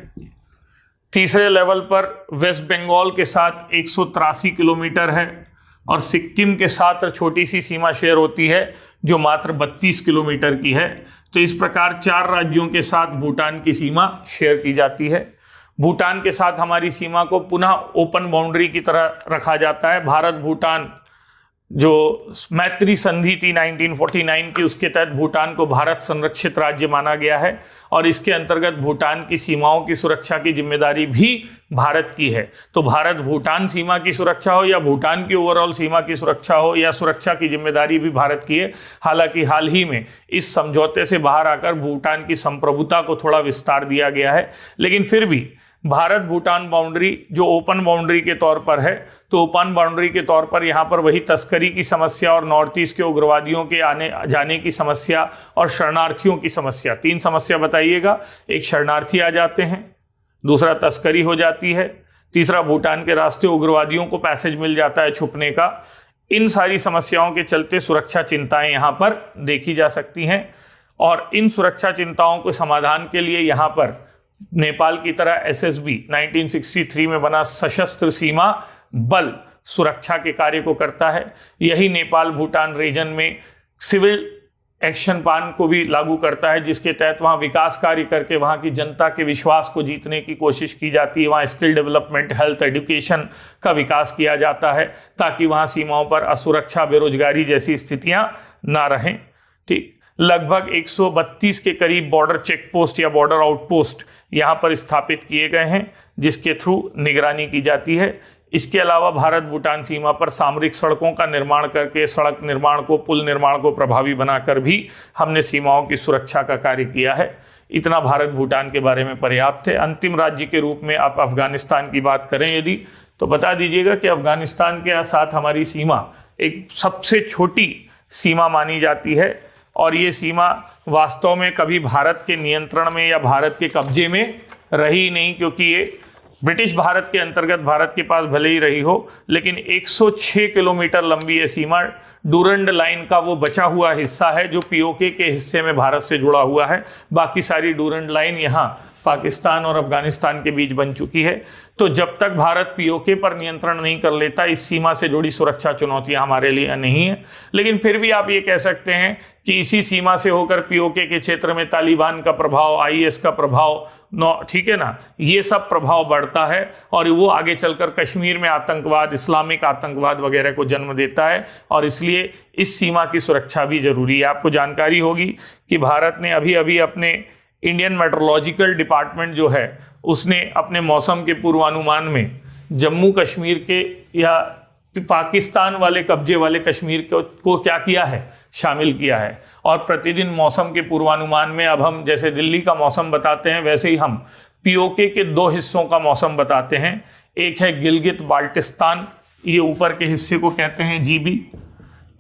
S1: तीसरे लेवल पर वेस्ट बंगाल के साथ 183 किलोमीटर है, और सिक्किम के साथ छोटी सी सीमा शेयर होती है जो मात्र 32 किलोमीटर की है। तो इस प्रकार 4 राज्यों के साथ भूटान की सीमा शेयर की जाती है। भूटान के साथ हमारी सीमा को पुनः ओपन बाउंड्री की तरह रखा जाता है। भारत भूटान जो मैत्री संधि थी 1949 की, उसके तहत भूटान को भारत संरक्षित राज्य माना गया है और इसके अंतर्गत भूटान की सीमाओं की सुरक्षा की जिम्मेदारी भी भारत की है। तो भारत भूटान सीमा की सुरक्षा हो या भूटान की ओवरऑल सीमा की सुरक्षा हो, या सुरक्षा की जिम्मेदारी भी भारत की है। हालांकि हाल ही में इस समझौते से बाहर आकर भूटान की संप्रभुता को थोड़ा विस्तार दिया गया है, लेकिन फिर भी भारत भूटान बाउंड्री जो ओपन बाउंड्री के तौर पर है, तो ओपन बाउंड्री के तौर पर यहाँ पर वही तस्करी की समस्या और नॉर्थ ईस्ट के उग्रवादियों के आने जाने की समस्या और शरणार्थियों की समस्या, 3 समस्या बताइएगा। एक, शरणार्थी आ जाते हैं, दूसरा तस्करी हो जाती है, तीसरा भूटान के रास्ते उग्रवादियों को पैसेज मिल जाता है छुपने का। इन सारी समस्याओं के चलते सुरक्षा चिंताएं यहाँ पर देखी जा सकती हैं और इन सुरक्षा चिंताओं के समाधान के लिए यहाँ पर नेपाल की तरह एसएसबी 1963 में बना सशस्त्र सीमा बल सुरक्षा के कार्य को करता है। यही नेपाल भूटान रीजन में सिविल एक्शन प्लान को भी लागू करता है, जिसके तहत वहां विकास कार्य करके वहां की जनता के विश्वास को जीतने की कोशिश की जाती है। वहां स्किल डेवलपमेंट, हेल्थ, एजुकेशन का विकास किया जाता है ताकि वहां सीमाओं पर असुरक्षा, बेरोजगारी जैसी स्थितियां ना रहें। ठीक, लगभग 132 के करीब बॉर्डर चेक पोस्ट या बॉर्डर आउटपोस्ट यहाँ पर स्थापित किए गए हैं, जिसके थ्रू निगरानी की जाती है। इसके अलावा भारत भूटान सीमा पर सामरिक सड़कों का निर्माण करके सड़क निर्माण को, पुल निर्माण को प्रभावी बनाकर भी हमने सीमाओं की सुरक्षा का कार्य किया है। इतना भारत भूटान के बारे में पर्याप्त है। अंतिम राज्य के रूप में आप अफगानिस्तान की बात करें यदि, तो बता दीजिएगा कि अफगानिस्तान के साथ हमारी सीमा एक सबसे छोटी सीमा मानी जाती है और ये सीमा वास्तव में कभी भारत के नियंत्रण में या भारत के कब्जे में रही नहीं, क्योंकि ये ब्रिटिश भारत के अंतर्गत भारत के पास भले ही रही हो, लेकिन 106 किलोमीटर लंबी ये सीमा डूरंड लाइन का वो बचा हुआ हिस्सा है जो पीओके के हिस्से में भारत से जुड़ा हुआ है। बाकी सारी डूरंड लाइन यहाँ पाकिस्तान और अफगानिस्तान के बीच बन चुकी है। तो जब तक भारत पीओके पर नियंत्रण नहीं कर लेता, इस सीमा से जुड़ी सुरक्षा चुनौतियां हमारे लिए नहीं है। लेकिन फिर भी आप ये कह सकते हैं कि इसी सीमा से होकर पीओके के क्षेत्र में तालिबान का प्रभाव, आईएस का प्रभाव, ठीक है ना, ये सब प्रभाव बढ़ता है और वो आगे चलकर कश्मीर में आतंकवाद, इस्लामिक आतंकवाद वगैरह को जन्म देता है और इसलिए इस सीमा की सुरक्षा भी जरूरी है। आपको जानकारी होगी कि भारत ने अभी अभी अपने इंडियन मेट्रोलॉजिकल डिपार्टमेंट जो है उसने अपने मौसम के पूर्वानुमान में जम्मू कश्मीर के या पाकिस्तान वाले कब्जे वाले कश्मीर को क्या किया है, शामिल किया है। और प्रतिदिन मौसम के पूर्वानुमान में अब हम जैसे दिल्ली का मौसम बताते हैं, वैसे ही हम पीओके के 2 हिस्सों का मौसम बताते हैं। एक है गिलगित बाल्टिस्तान, ये ऊपर के हिस्से को कहते हैं जीबी,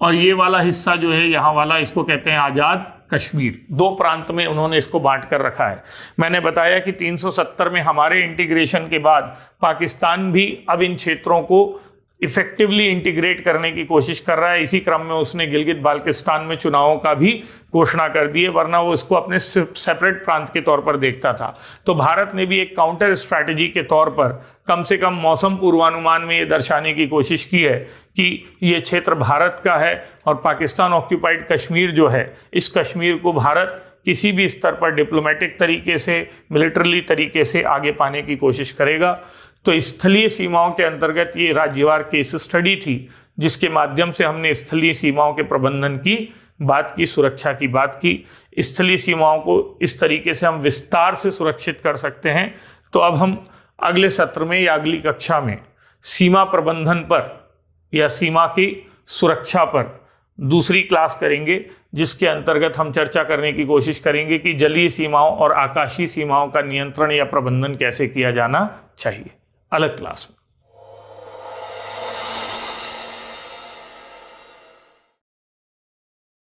S1: और ये वाला हिस्सा जो है यहाँ वाला, इसको कहते हैं आज़ाद कश्मीर। 2 प्रांत में उन्होंने इसको बांट कर रखा है। मैंने बताया कि 370 में हमारे इंटीग्रेशन के बाद पाकिस्तान भी अब इन क्षेत्रों को इफेक्टिवली इंटीग्रेट करने की कोशिश कर रहा है। इसी क्रम में उसने गिलगित बाल्टिस्तान में चुनावों का भी घोषणा कर दी है, वरना वो इसको अपने सेपरेट प्रांत के तौर पर देखता था। तो भारत ने भी एक काउंटर स्ट्रैटेजी के तौर पर कम से कम मौसम पूर्वानुमान में ये दर्शाने की कोशिश की है कि ये क्षेत्र भारत का है और पाकिस्तान ऑक्यूपाइड कश्मीर जो है, इस कश्मीर को भारत किसी भी स्तर पर डिप्लोमेटिक तरीके से, मिलिट्रली तरीके से आगे पाने की कोशिश करेगा। तो स्थलीय सीमाओं के अंतर्गत ये राज्यवार केस स्टडी थी, जिसके माध्यम से हमने स्थलीय सीमाओं के प्रबंधन की बात की, सुरक्षा की बात की। स्थलीय सीमाओं को इस तरीके से हम विस्तार से सुरक्षित कर सकते हैं। तो अब हम अगले सत्र में या अगली कक्षा में सीमा प्रबंधन पर या सीमा की सुरक्षा पर दूसरी क्लास करेंगे, जिसके अंतर्गत हम चर्चा करने की कोशिश करेंगे कि जलीय सीमाओं और आकाशीय सीमाओं का नियंत्रण या प्रबंधन कैसे किया जाना चाहिए, अलग क्लास में।